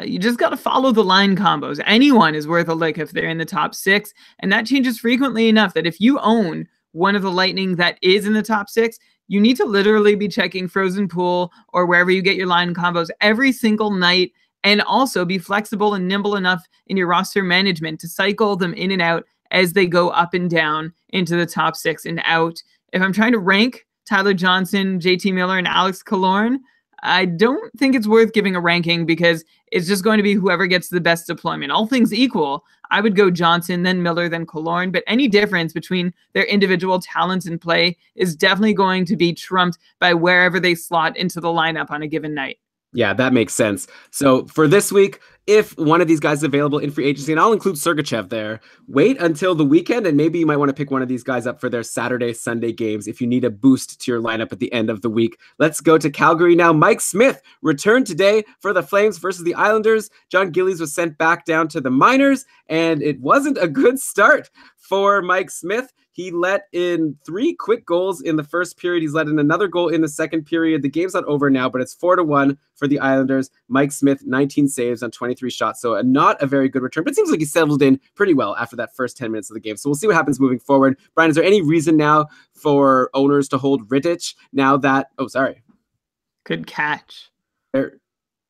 you just got to follow the line combos. Anyone is worth a look if they're in the top 6, and that changes frequently enough that if you own one of the Lightning that is in the top 6, you need to literally be checking Frozen Pool or wherever you get your line combos every single night, and also be flexible and nimble enough in your roster management to cycle them in and out as they go up and down into the top 6 and out. If I'm trying to rank Tyler Johnson, JT Miller, and Alex Killorn, I don't think it's worth giving a ranking because it's just going to be whoever gets the best deployment. All things equal, I would go Johnson, then Miller, then Killorn, but any difference between their individual talents in play is definitely going to be trumped by wherever they slot into the lineup on a given night. Yeah, that makes sense. So for this week, if one of these guys is available in free agency, and I'll include Sergachev there, wait until the weekend, and maybe you might want to pick one of these guys up for their Saturday, Sunday games if you need a boost to your lineup at the end of the week. Let's go to Calgary now. Mike Smith returned today for the Flames versus the Islanders. John Gillies was sent back down to the minors, and it wasn't a good start for Mike Smith. He let in 3 quick goals in the first period. He's let in another goal in the second period. The game's not over now, but it's 4-1 for the Islanders. Mike Smith, 19 saves on 23 shots, so not a very good return. But it seems like he settled in pretty well after that first 10 minutes of the game. So we'll see what happens moving forward. Brian, is there any reason now for owners to hold Rajic now that... Oh, sorry. Good catch.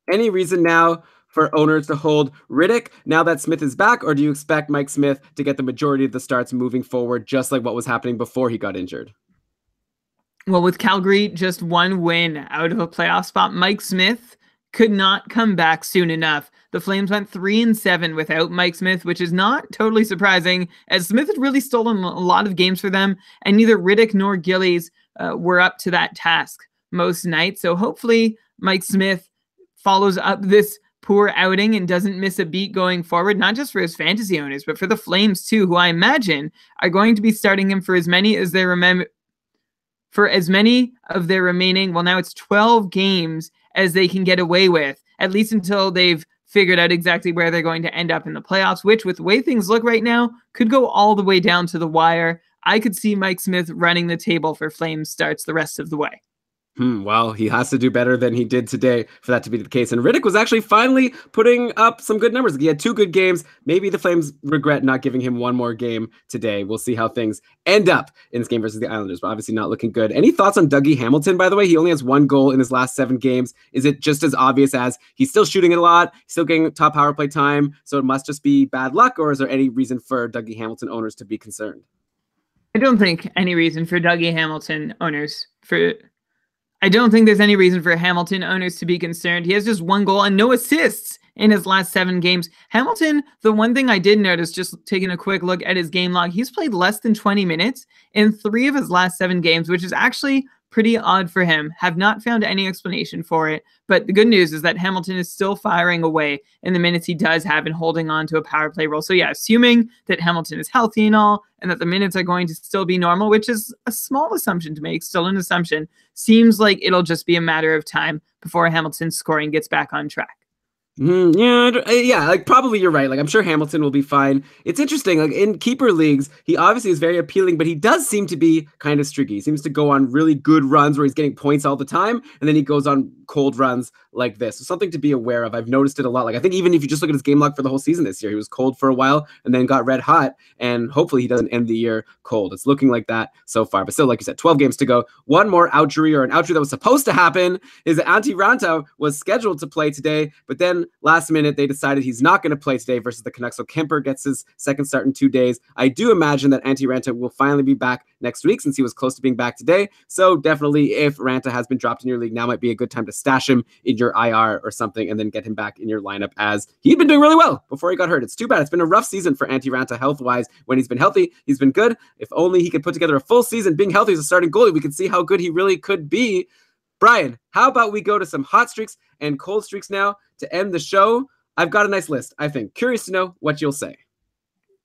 Any reason now for owners to hold Rajic now that Smith is back, or do you expect Mike Smith to get the majority of the starts moving forward, just like what was happening before he got injured? Well, with Calgary just 1 win out of a playoff spot, Mike Smith could not come back soon enough. The Flames went 3-7 without Mike Smith, which is not totally surprising, as Smith had really stolen a lot of games for them, and neither Rajic nor Gillies were up to that task most nights. So hopefully Mike Smith follows up this poor outing and doesn't miss a beat going forward, not just for his fantasy owners, but for the Flames too, who I imagine are going to be starting him for as many as they remember, for as many of their remaining, well, now it's 12 games as they can get away with, at least until they've figured out exactly where they're going to end up in the playoffs, which with the way things look right now, could go all the way down to the wire. I could see Mike Smith running the table for Flames starts the rest of the way. Well, he has to do better than he did today for that to be the case. And Rajic was actually finally putting up some good numbers. He had 2 good games. Maybe the Flames regret not giving him one more game today. We'll see how things end up in this game versus the Islanders, but obviously not looking good. Any thoughts on Dougie Hamilton, by the way? He only has 1 goal in his last 7 games. Is it just as obvious as he's still shooting it a lot, still getting top power play time, so it must just be bad luck, or is there any reason for Dougie Hamilton owners to be concerned? I don't think any reason for Dougie Hamilton owners I don't think there's any reason for Hamilton owners to be concerned. He has just 1 goal and no assists in his last 7 games. Hamilton, the one thing I did notice, just taking a quick look at his game log, he's played less than 20 minutes in 3 of his last 7 games, which is actually pretty odd for him. Have not found any explanation for it. But the good news is that Hamilton is still firing away in the minutes he does have and holding on to a power play role. So yeah, assuming that Hamilton is healthy and all, and that the minutes are going to still be normal, which is a small assumption to make, still an assumption, seems like it'll just be a matter of time before Hamilton's scoring gets back on track. Yeah, like probably you're right. Like I'm sure Hamilton will be fine. It's interesting, like in keeper leagues, he obviously is very appealing, but he does seem to be kind of streaky. He seems to go on really good runs where he's getting points all the time, and then he goes on cold runs like this. So something to be aware of. I've noticed it a lot. Like I think even if you just look at his game log for the whole season this year, he was cold for a while and then got red hot, and hopefully he doesn't end the year cold. It's looking like that so far. But still, like you said, 12 games to go. One more outjury, or an outjury that was supposed to happen, is that Antti Raanta was scheduled to play today, but then last minute they decided he's not going to play today versus the Canucks. So Kemper gets his second start in 2 days. I do imagine that Antti Raanta will finally be back next week since he was close to being back today. So definitely if Raanta has been dropped in your league, now might be a good time to stash him in your IR or something and then get him back in your lineup, as he'd been doing really well before he got hurt. It's too bad. It's been a rough season for Antti Raanta health-wise. When he's been healthy, he's been good. If only he could put together a full season being healthy as a starting goalie, we could see how good he really could be. Brian, how about we go to some hot streaks and cold streaks now to end the show? I've got a nice list, I think. Curious to know what you'll say.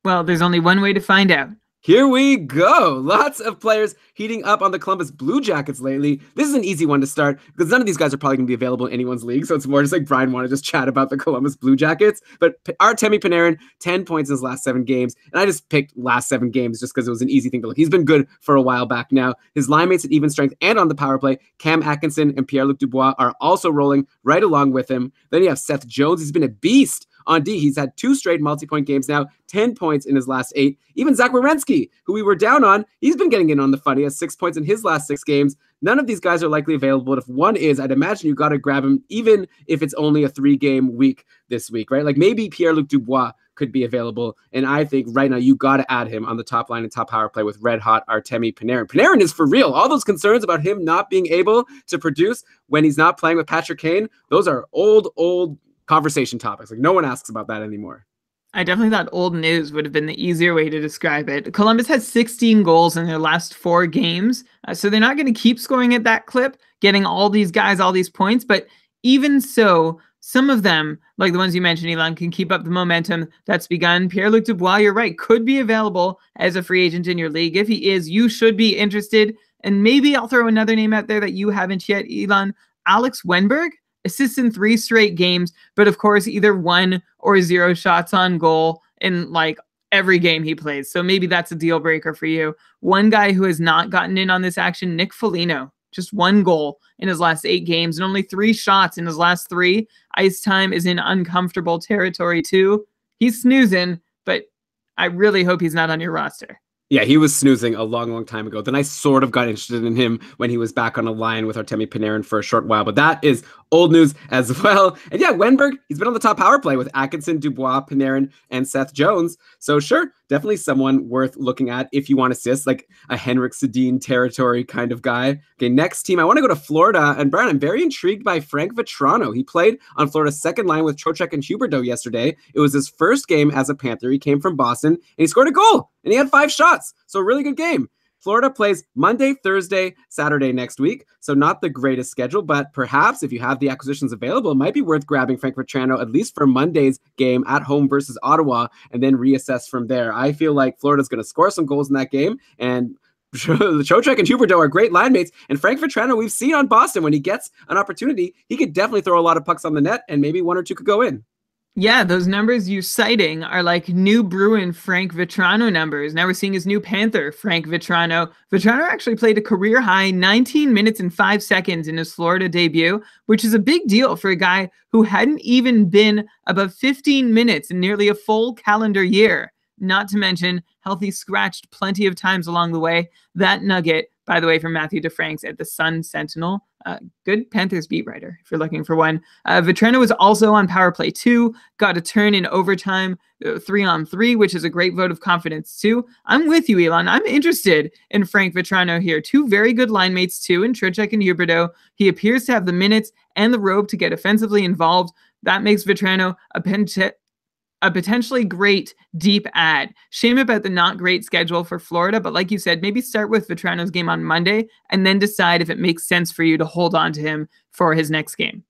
Well, there's only one way to find out. Here we go. Lots of players heating up on the Columbus Blue Jackets lately. This is an easy one to start because none of these guys are probably going to be available in anyone's league. So it's more just like Brian wanted to just chat about the Columbus Blue Jackets. But Artemi Panarin, 10 points in his last 7 games. And I just picked last 7 games just because it was an easy thing to look. He's been good for a while back now. His line mates at even strength and on the power play, Cam Atkinson and Pierre-Luc Dubois, are also rolling right along with him. Then you have Seth Jones. He's been a beast On D, he's had 2 straight multi-point games now, 10 points in his last 8. Even Zach Werenski, who we were down on, he's been getting in on the funny, has 6 points in his last 6 games. None of these guys are likely available. But if one is, I'd imagine you got to grab him, even if it's only a 3-game week this week, right? Like maybe Pierre-Luc Dubois could be available. And I think right now you got to add him on the top line and top power play with red hot Artemi Panarin. Panarin is for real. All those concerns about him not being able to produce when he's not playing with Patrick Kane, those are old conversation topics. Like no one asks about that anymore. I definitely thought old news would have been the easier way to describe it. Columbus has 16 goals in their last 4 games. So they're not going to keep scoring at that clip, getting all these guys, all these points. But even so, some of them, like the ones you mentioned, Elon, can keep up the momentum that's begun. Pierre-Luc Dubois, you're right, could be available as a free agent in your league. If he is, you should be interested. And maybe I'll throw another name out there that you haven't yet, Elon. Alex Wenberg, assists in 3 straight games, but of course, either 1 or 0 shots on goal in like every game he plays. So maybe that's a deal breaker for you. One guy who has not gotten in on this action, Nick Foligno. Just 1 goal in his last 8 games and only 3 shots in his last 3. Ice time is in uncomfortable territory too. He's snoozing, but I really hope he's not on your roster. Yeah, he was snoozing a long time ago. Then I sort of got interested in him when he was back on a line with Artemi Panarin for a short while, but that is old news as well. And yeah, Wenberg, he's been on the top power play with Atkinson, Dubois, Panarin, and Seth Jones. So sure, definitely someone worth looking at if you want assists, like a Henrik Sedin territory kind of guy. Okay, next team, I want to go to Florida. And Brian, I'm very intrigued by Frank Vatrano. He played on Florida's second line with Trocheck and Huberdeau yesterday. It was his first game as a Panther. He came from Boston, and he scored a goal, and he had 5 shots. So a really good game. Florida plays Monday, Thursday, Saturday next week. So not the greatest schedule, but perhaps if you have the acquisitions available, it might be worth grabbing Frank Vatrano at least for Monday's game at home versus Ottawa and then reassess from there. I feel like Florida's going to score some goals in that game, and Trocheck and Huberdeau are great line mates. And Frank Vatrano, we've seen on Boston, when he gets an opportunity, he could definitely throw a lot of pucks on the net, and maybe 1 or 2 could go in. Yeah, those numbers you're citing are like new Bruin Frank Vatrano numbers. Now we're seeing his new Panther, Frank Vatrano. Vatrano actually played a career-high 19 minutes and 5 seconds in his Florida debut, which is a big deal for a guy who hadn't even been above 15 minutes in nearly a full calendar year. Not to mention, healthy scratched plenty of times along the way. That nugget, by the way, from Matthew DeFranks at the Sun Sentinel. Good Panthers beat writer, if you're looking for one. Vatrano was also on power play 2, got a turn in overtime 3-on-3, which is a great vote of confidence too. I'm with you, Elon. I'm interested in Frank Vatrano here. 2 very good line mates too, in Trocheck and Huberdeau. He appears to have the minutes and the rope to get offensively involved. That makes Vatrano a potentially great deep add. Shame about the not great schedule for Florida, but like you said, maybe start with Vatrano's game on Monday and then decide if it makes sense for you to hold on to him for his next game.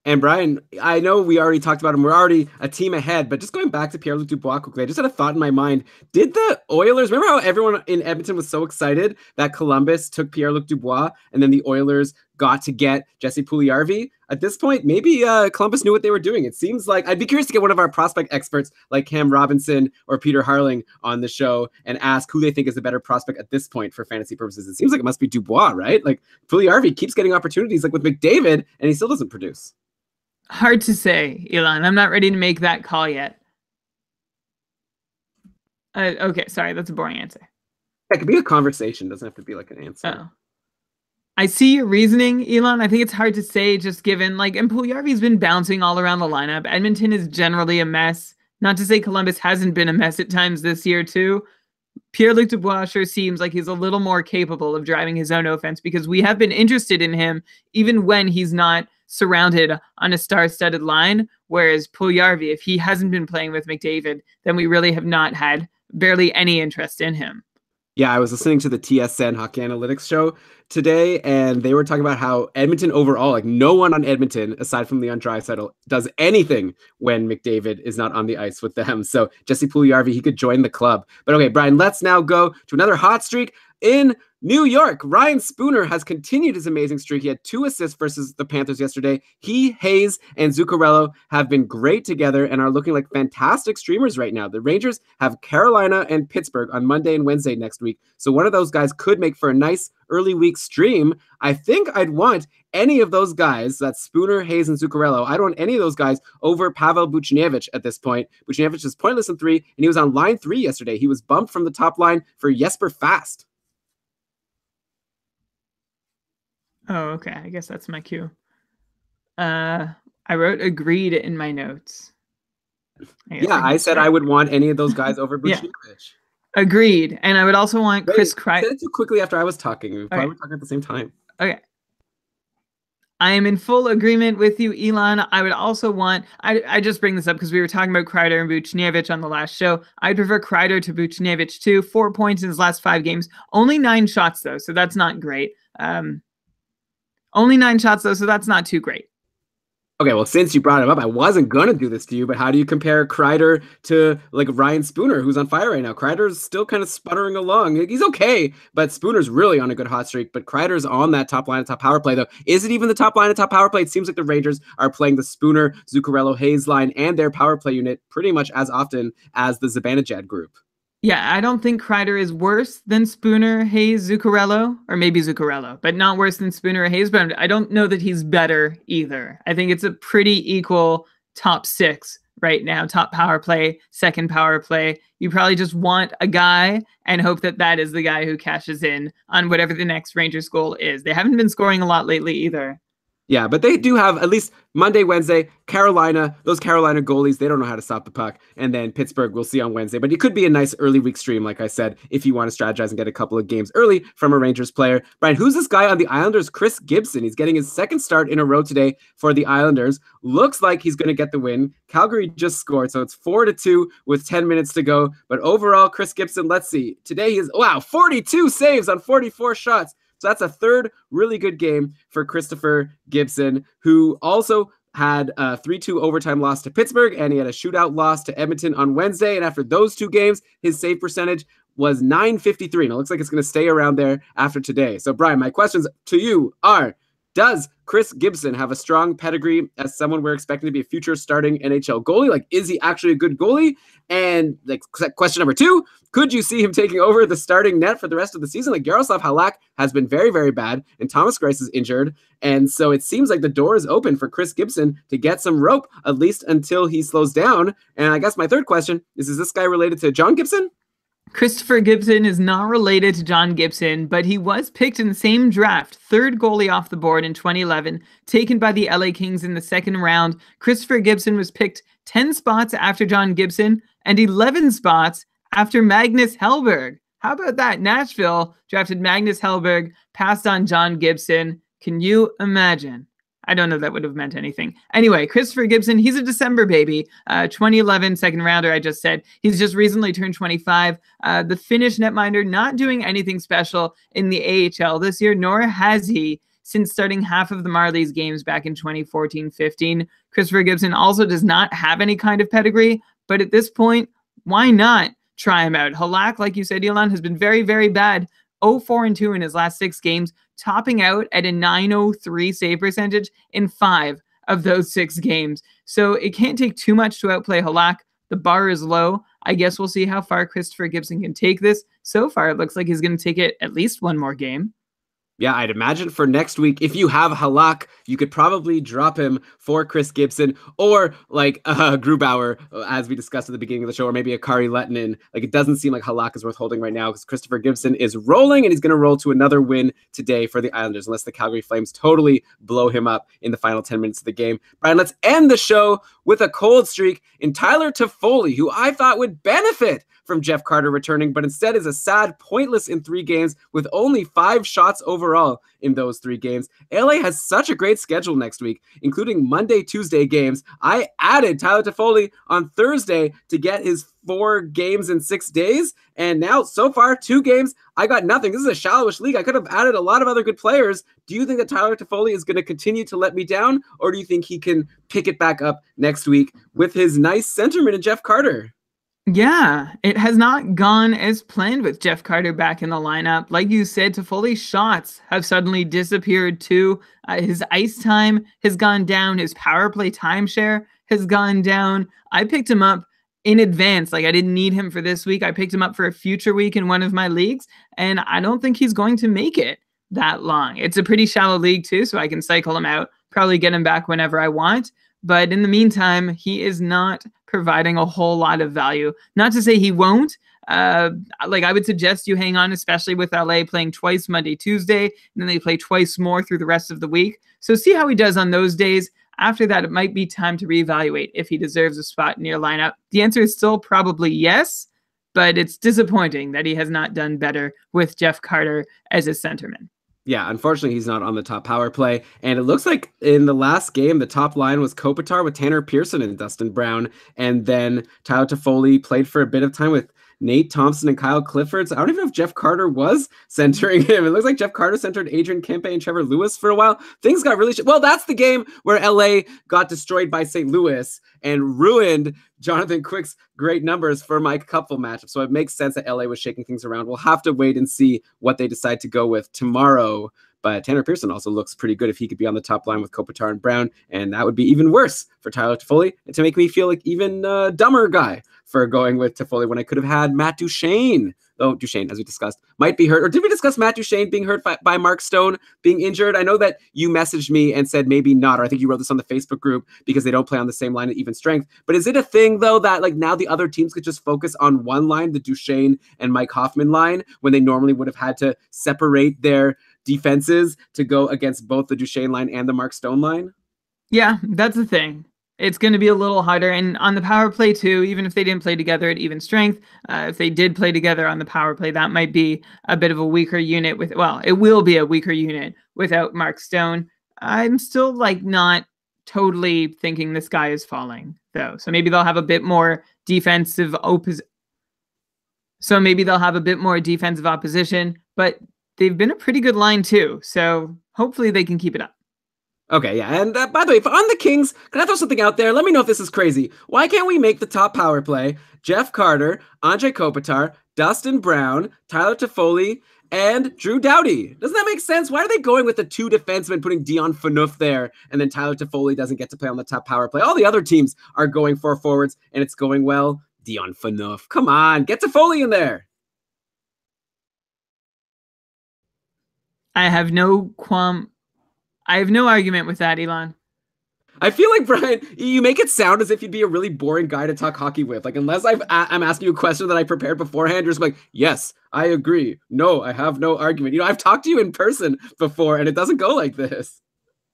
And Brian, I know we already talked about him. We're already a team ahead, but just going back to Pierre-Luc Dubois quickly, I just had a thought in my mind. Did the Oilers, remember how everyone in Edmonton was so excited that Columbus took Pierre-Luc Dubois and then the Oilers got to get Jesse Puljujarvi? At this point, maybe Columbus knew what they were doing. It seems like I'd be curious to get one of our prospect experts like Cam Robinson or Peter Harling on the show and ask who they think is a better prospect at this point for fantasy purposes. It seems like it must be Dubois, right? Like Puljujarvi keeps getting opportunities like with McDavid and he still doesn't produce. Hard to say, Elon. I'm not ready to make that call yet. Okay, sorry, that's a boring answer. It could be a conversation. It doesn't have to be like an answer. Oh. I see your reasoning, Elon. I think it's hard to say just given, like, and Puljujarvi's been bouncing all around the lineup. Edmonton is generally a mess. Not to say Columbus hasn't been a mess at times this year, too. Pierre-Luc Dubois sure seems like he's a little more capable of driving his own offense because we have been interested in him even when he's not surrounded on a star-studded line, whereas Puljujarvi, if he hasn't been playing with McDavid, then we really have not had barely any interest in him. Yeah, I was listening to the TSN Hockey Analytics show today, and they were talking about how Edmonton overall, like no one on Edmonton, aside from Leon Draisaitl, does anything when McDavid is not on the ice with them. So Jesse Puljujarvi, he could join the club. But okay, Brian, let's now go to another hot streak in New York, Ryan Spooner has continued his amazing streak. He had 2 assists versus the Panthers yesterday. He, Hayes, and Zuccarello have been great together and are looking like fantastic streamers right now. The Rangers have Carolina and Pittsburgh on Monday and Wednesday next week. So one of those guys could make for a nice early week stream. I think I'd want any of those guys, that's Spooner, Hayes, and Zuccarello. I don't want any of those guys over Pavel Buchnevich at this point. Buchnevich is pointless in 3, and he was on line 3 yesterday. He was bumped from the top line for Jesper Fast. Oh, okay. I guess that's my cue. I wrote agreed in my notes. I said I would want any of those guys over Buchnevich. Yeah. Agreed. And I would also want Chris Kreider. Said it too quickly after I was talking. We probably were talking at the same time. Okay. I am in full agreement with you, Elon. I would also want, I just bring this up because we were talking about Kreider and Buchnevich on the last show. I'd prefer Kreider to Buchnevich too. 4 points in his last 5 games. Only 9 shots though, so that's not great. Only 9 shots though, so that's not too great. Okay, well, since you brought him up, I wasn't going to do this to you, but how do you compare Kreider to, like, Ryan Spooner, who's on fire right now? Kreider's still kind of sputtering along. He's okay, but Spooner's really on a good hot streak, but Kreider's on that top line, top power play, though. Is it even the top line and top power play? It seems like the Rangers are playing the Spooner, Zuccarello, Hayes line and their power play unit pretty much as often as the Zibanejad group. Yeah, I don't think Kreider is worse than Spooner, Hayes, Zuccarello, or maybe Zuccarello, but not worse than Spooner or Hayes. But I don't know that he's better either. I think it's a pretty equal top 6 right now. Top power play, second power play. You probably just want a guy and hope that that is the guy who cashes in on whatever the next Rangers goal is. They haven't been scoring a lot lately either. Yeah, but they do have at least Monday, Wednesday, Carolina, those Carolina goalies, they don't know how to stop the puck. And then Pittsburgh, we'll see on Wednesday. But it could be a nice early week stream, like I said, if you want to strategize and get a couple of games early from a Rangers player. Brian, who's this guy on the Islanders? Chris Gibson. He's getting his 2nd start in a row today for the Islanders. Looks like he's going to get the win. Calgary just scored, so it's 4-2 with 10 minutes to go. But overall, Chris Gibson, let's see. Today he's, 42 saves on 44 shots. So that's a 3rd really good game for Christopher Gibson, who also had a 3-2 overtime loss to Pittsburgh, and he had a shootout loss to Edmonton on Wednesday. And after those 2 games, his save percentage was .953. And it looks like it's going to stay around there after today. So, Brian, my questions to you are, does Chris Gibson have a strong pedigree as someone we're expecting to be a future starting NHL goalie? Like, is he actually a good goalie? And like, question number 2, could you see him taking over the starting net for the rest of the season? Like, Yaroslav Halak has been very, very bad, and Thomas Greiss is injured. And so it seems like the door is open for Chris Gibson to get some rope, at least until he slows down. And I guess my 3rd question is this guy related to John Gibson? Christopher Gibson is not related to John Gibson, but he was picked in the same draft, 3rd goalie off the board in 2011, taken by the LA Kings in the 2nd round. Christopher Gibson was picked 10 spots after John Gibson and 11 spots after Magnus Hellberg. How about that? Nashville drafted Magnus Hellberg, passed on John Gibson. Can you imagine? I don't know that would have meant anything. Anyway, Christopher Gibson, he's a December baby. 2011 2nd rounder, I just said. He's just recently turned 25. The Finnish netminder not doing anything special in the AHL this year, nor has he since starting half of the Marlies games back in 2014-15. Christopher Gibson also does not have any kind of pedigree, but at this point, why not try him out? Halak, like you said, Elon, has been very, very bad. 0-4-2 in his last 6 games, topping out at a .903 save percentage in 5 of those 6 games. So it can't take too much to outplay Halak. The bar is low. I guess we'll see how far Christopher Gibson can take this. So far, it looks like he's going to take it at least 1 more game. Yeah, I'd imagine for next week, if you have Halak, you could probably drop him for Chris Gibson or like Grubauer, as we discussed at the beginning of the show, or maybe a Kari Lettinen. Like, it doesn't seem like Halak is worth holding right now because Christopher Gibson is rolling and he's going to roll to another win today for the Islanders, unless the Calgary Flames totally blow him up in the final 10 minutes of the game. Brian, let's end the show with a cold streak in Tyler Toffoli, who I thought would benefit from Jeff Carter returning, but instead is a sad, pointless in 3 games with only 5 shots overall in those 3 games. LA has such a great schedule next week, including Monday, Tuesday games. I added Tyler Toffoli on Thursday to get his 4 games in 6 days, and now so far 2 games, I got nothing. This is a shallowish league. I could have added a lot of other good players. Do you think that Tyler Toffoli is going to continue to let me down, or do you think he can pick it back up next week with his nice centerman in Jeff Carter? Yeah, it has not gone as planned with Jeff Carter back in the lineup. Like you said, Toffoli's shots have suddenly disappeared too. His ice time has gone down. His power play timeshare has gone down. I picked him up in advance. Like I didn't need him for this week. I picked him up for a future week in one of my leagues, and I don't think he's going to make it that long. It's a pretty shallow league too, so I can cycle him out, probably get him back whenever I want. But in the meantime, he is not providing a whole lot of value. Not to say he won't. Like I would suggest you hang on, especially with LA playing twice Monday, Tuesday, and then they play twice more through the rest of the week. So see how he does on those days. After that, it might be time to reevaluate if he deserves a spot in your lineup. The answer is still probably yes, but it's disappointing that he has not done better with Jeff Carter as a centerman. Yeah, unfortunately, he's not on the top power play. And it looks like in the last game, the top line was Kopitar with Tanner Pearson and Dustin Brown. And then Tyler Toffoli played for a bit of time with Nate Thompson and Kyle Clifford. So I don't even know if Jeff Carter was centering him. It looks like Jeff Carter centered Adrian Kempe and Trevor Lewis for a while. Things got really... Well, that's the game where LA got destroyed by St. Louis and ruined Jonathan Quick's great numbers for my couple matchup. So it makes sense that LA was shaking things around. We'll have to wait and see what they decide to go with tomorrow. But Tanner Pearson also looks pretty good if he could be on the top line with Kopitar and Brown. And that would be even worse for Tyler Toffoli and to make me feel like even a dumber guy for going with Toffoli when I could have had Matt Duchene. Though Duchene, as we discussed, might be hurt. Or did we discuss Matt Duchene being hurt by Marc Stone being injured? I know that you messaged me and said maybe not, or I think you wrote this on the Facebook group because they don't play on the same line at even strength. But is it a thing, though, that like now the other teams could just focus on one line, the Duchene and Mike Hoffman line, when they normally would have had to separate their defenses to go against both the Duchene line and the Marc Stone line? Yeah, that's the thing. It's going to be a little harder. And on the power play, too, even if they didn't play together at even strength, if they did play together on the power play, that might be a bit of a weaker unit with, well, it will be a weaker unit without Marc Stone. I'm still like not totally thinking this guy is falling, though. So maybe they'll have a bit more defensive opposition. But they've been a pretty good line, too. So hopefully they can keep it up. Okay, yeah, and by the way, on the Kings, can I throw something out there? Let me know if this is crazy. Why can't we make the top power play Jeff Carter, Andre Kopitar, Dustin Brown, Tyler Toffoli, and Drew Doughty? Doesn't that make sense? Why are they going with the two defensemen, putting Dion Phaneuf there, and then Tyler Toffoli doesn't get to play on the top power play? All the other teams are going for forwards, and it's going well. Dion Phaneuf, come on, get Toffoli in there. I have no argument with that, Elon. I feel like, Brian, you make it sound as if you'd be a really boring guy to talk hockey with. Like, unless I'm asking you a question that I prepared beforehand, you're just like, yes, I agree. No, I have no argument. You know, I've talked to you in person before, and it doesn't go like this.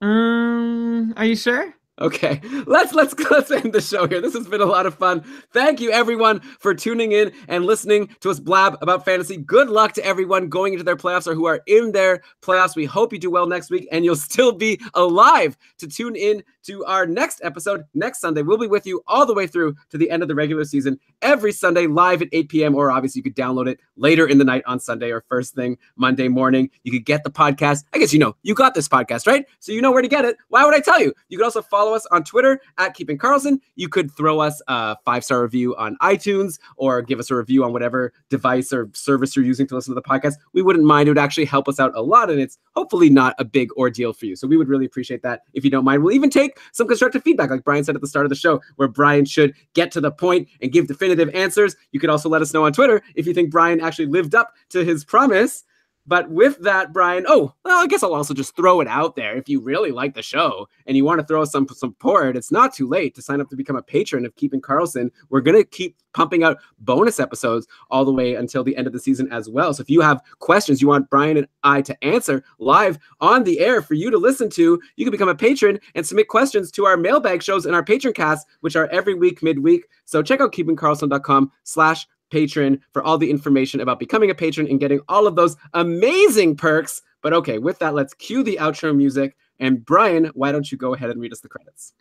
Are you sure? Okay, let's end the show here. This has been a lot of fun. Thank you, everyone, for tuning in and listening to us blab about fantasy. Good luck to everyone going into their playoffs or who are in their playoffs. We hope you do well next week, and you'll still be alive to tune in to our next episode next Sunday. We'll be with you all the way through to the end of the regular season every Sunday live at 8 p.m. Or obviously you could download it later in the night on Sunday or first thing Monday morning. You could get the podcast. I guess you know, you got this podcast, right? So you know where to get it. Why would I tell you? You could also follow us on Twitter at Keeping Karlsson. You could throw us a 5-star review on iTunes or give us a review on whatever device or service you're using to listen to the podcast. We wouldn't mind. It would actually help us out a lot, and it's hopefully not a big ordeal for you. So we would really appreciate that if you don't mind. We'll even take some constructive feedback, like Brian said at the start of the show, where Brian should get to the point and give definitive answers. You could also let us know on Twitter if you think Brian actually lived up to his promise. But with that, Brian, I guess I'll also just throw it out there. If you really like the show and you want to throw us some support, it's not too late to sign up to become a patron of Keeping Karlsson. We're going to keep pumping out bonus episodes all the way until the end of the season as well. So if you have questions you want Brian and I to answer live on the air for you to listen to, you can become a patron and submit questions to our mailbag shows and our patron casts, which are every week, midweek. So check out keepingkarlsson.com/patron for all the information about becoming a patron and getting all of those amazing perks. But okay, with that, let's cue the outro music. And Brian, why don't you go ahead and read us the credits?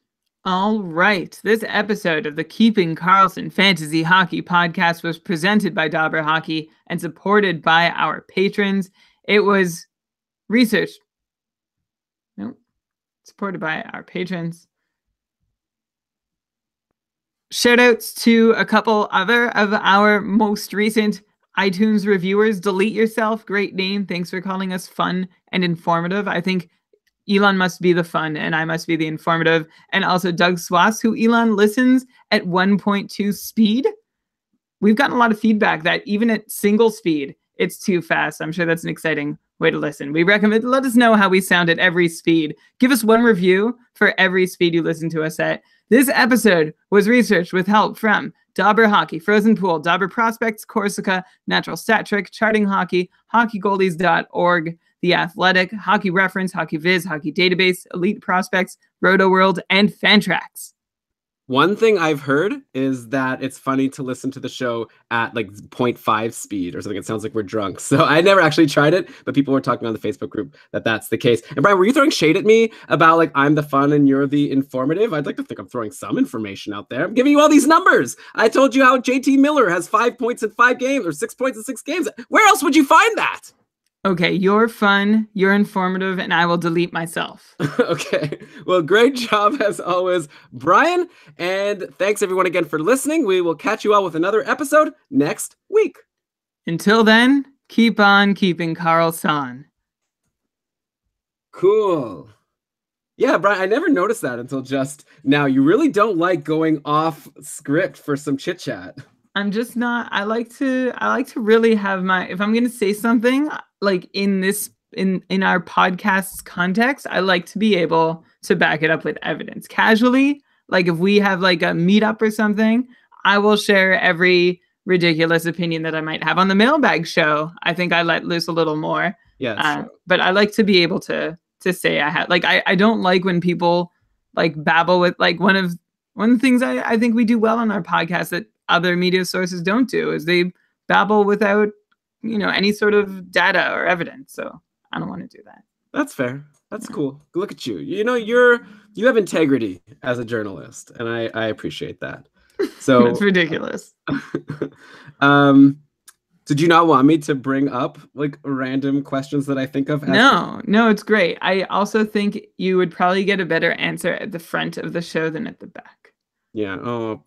All right. This episode of the Keeping Karlsson Fantasy Hockey Podcast was presented by Dauber Hockey and supported by our patrons. It was supported by our patrons. shout outs to a couple other of our most recent iTunes reviewers. Delete Yourself, great name. Thanks for calling us fun and informative. I think Elon must be the fun and I must be the informative. And also Doug Swass, who Elon listens at 1.2 speed. We've gotten a lot of feedback that even at single speed, it's too fast. I'm sure that's an exciting way to listen. We recommend, let us know how we sound at every speed. Give us one review for every speed you listen to us at. This episode was researched with help from Dobber Hockey, Frozen Pool, Dobber Prospects, Corsica, Natural Stat Trick, Charting Hockey, HockeyGoldies.org, The Athletic, Hockey Reference, Hockey Viz, Hockey Database, Elite Prospects, Roto World, and Fantrax. One thing I've heard is that it's funny to listen to the show at like 0.5 speed or something. It sounds like we're drunk. So I never actually tried it, but people were talking on the Facebook group that that's the case. And Brian, were you throwing shade at me about like I'm the fun and you're the informative? I'd like to think I'm throwing some information out there. I'm giving you all these numbers. I told you how JT Miller has 5 points in 5 games or 6 points in 6 games. Where else would you find that? Okay, you're fun, you're informative, and I will delete myself. Okay, well, great job as always, Brian. And thanks everyone again for listening. We will catch you all with another episode next week. Until then, keep on keeping Karlsson. Cool. Yeah, Brian, I never noticed that until just now. You really don't like going off script for some chit chat. I'm just not. I like to really have my. If I'm gonna say something like in our podcast's context, I like to be able to back it up with evidence. Casually, like if we have like a meetup or something, I will share every ridiculous opinion that I might have. On the mailbag show, I think I let loose a little more. Yeah, but I like to be able to say I had like I don't like when people like babble with like one of the things I think we do well on our podcast that other media sources don't do is they babble without, any sort of data or evidence. So I don't want to do that. That's fair. That's cool. Look at you. You have integrity as a journalist, and I appreciate that. So that's ridiculous. Did you not want me to bring up like random questions that I think of? No, it's great. I also think you would probably get a better answer at the front of the show than at the back. Yeah. Oh,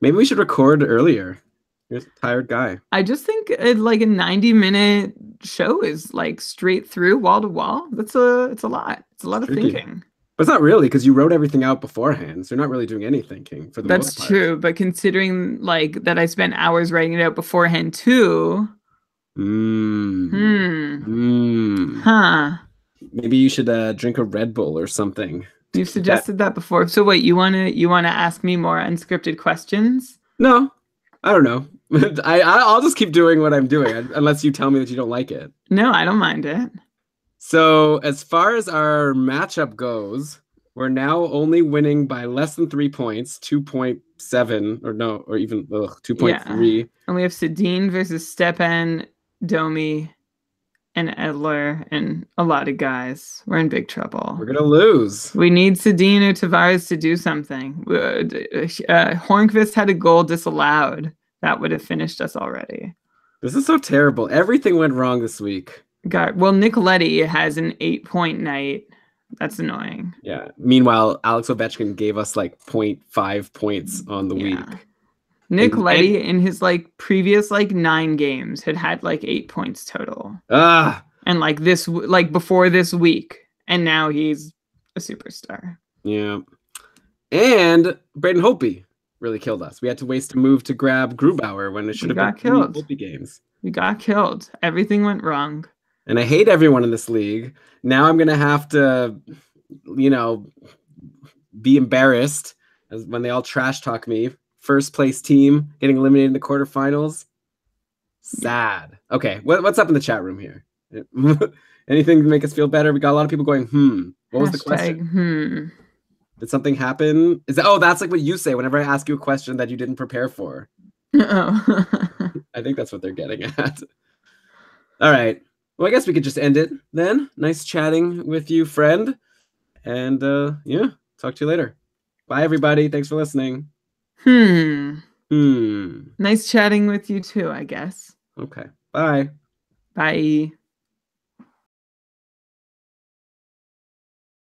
maybe we should record earlier. You're a tired guy. I just think like a 90-minute show is like straight through wall to wall. It's a lot. It's a lot of thinking. But it's not really because you wrote everything out beforehand. So you're not really doing any thinking for the most part. That's true. But considering like that I spent hours writing it out beforehand too. Huh. Maybe you should drink a Red Bull or something. You've suggested that before. So wait, you wanna ask me more unscripted questions? No, I don't know. I'll just keep doing what I'm doing unless you tell me that you don't like it. No, I don't mind it. So as far as our matchup goes, we're now only winning by less than 3 points, 2.7 or even 2.3. Yeah. And we have Sedin versus Stepan, Domi, and Edler, and a lot of guys. We're in big trouble. We're gonna lose. We need Sedin or Tavares to do something. Hornqvist had a goal disallowed. That would have finished us already. This is so terrible. Everything went wrong this week. Well, Nick Leddy has an 8-point night. That's annoying. Yeah. Meanwhile, Alex Ovechkin gave us like 0.5 points on the week. Nick Leddy in his like previous like 9 games had like 8 points total. And like before this week, and now he's a superstar. Yeah. And Braden Holtby really killed us. We had to waste a move to grab Grubauer when it should have been killed. Holtby games. We got killed. Everything went wrong. And I hate everyone in this league. Now I'm gonna have to, be embarrassed as when they all trash talk me. First place team getting eliminated in the quarterfinals. Sad. Okay, what's up in the chat room here? Anything to make us feel better? We got a lot of people going, What was the question? Did something happen? That's like what you say whenever I ask you a question that you didn't prepare for. Oh. I think that's what they're getting at. All right. Well, I guess we could just end it then. Nice chatting with you, friend. And talk to you later. Bye, everybody. Thanks for listening. Nice chatting with you too, I guess. Okay. Bye. Bye.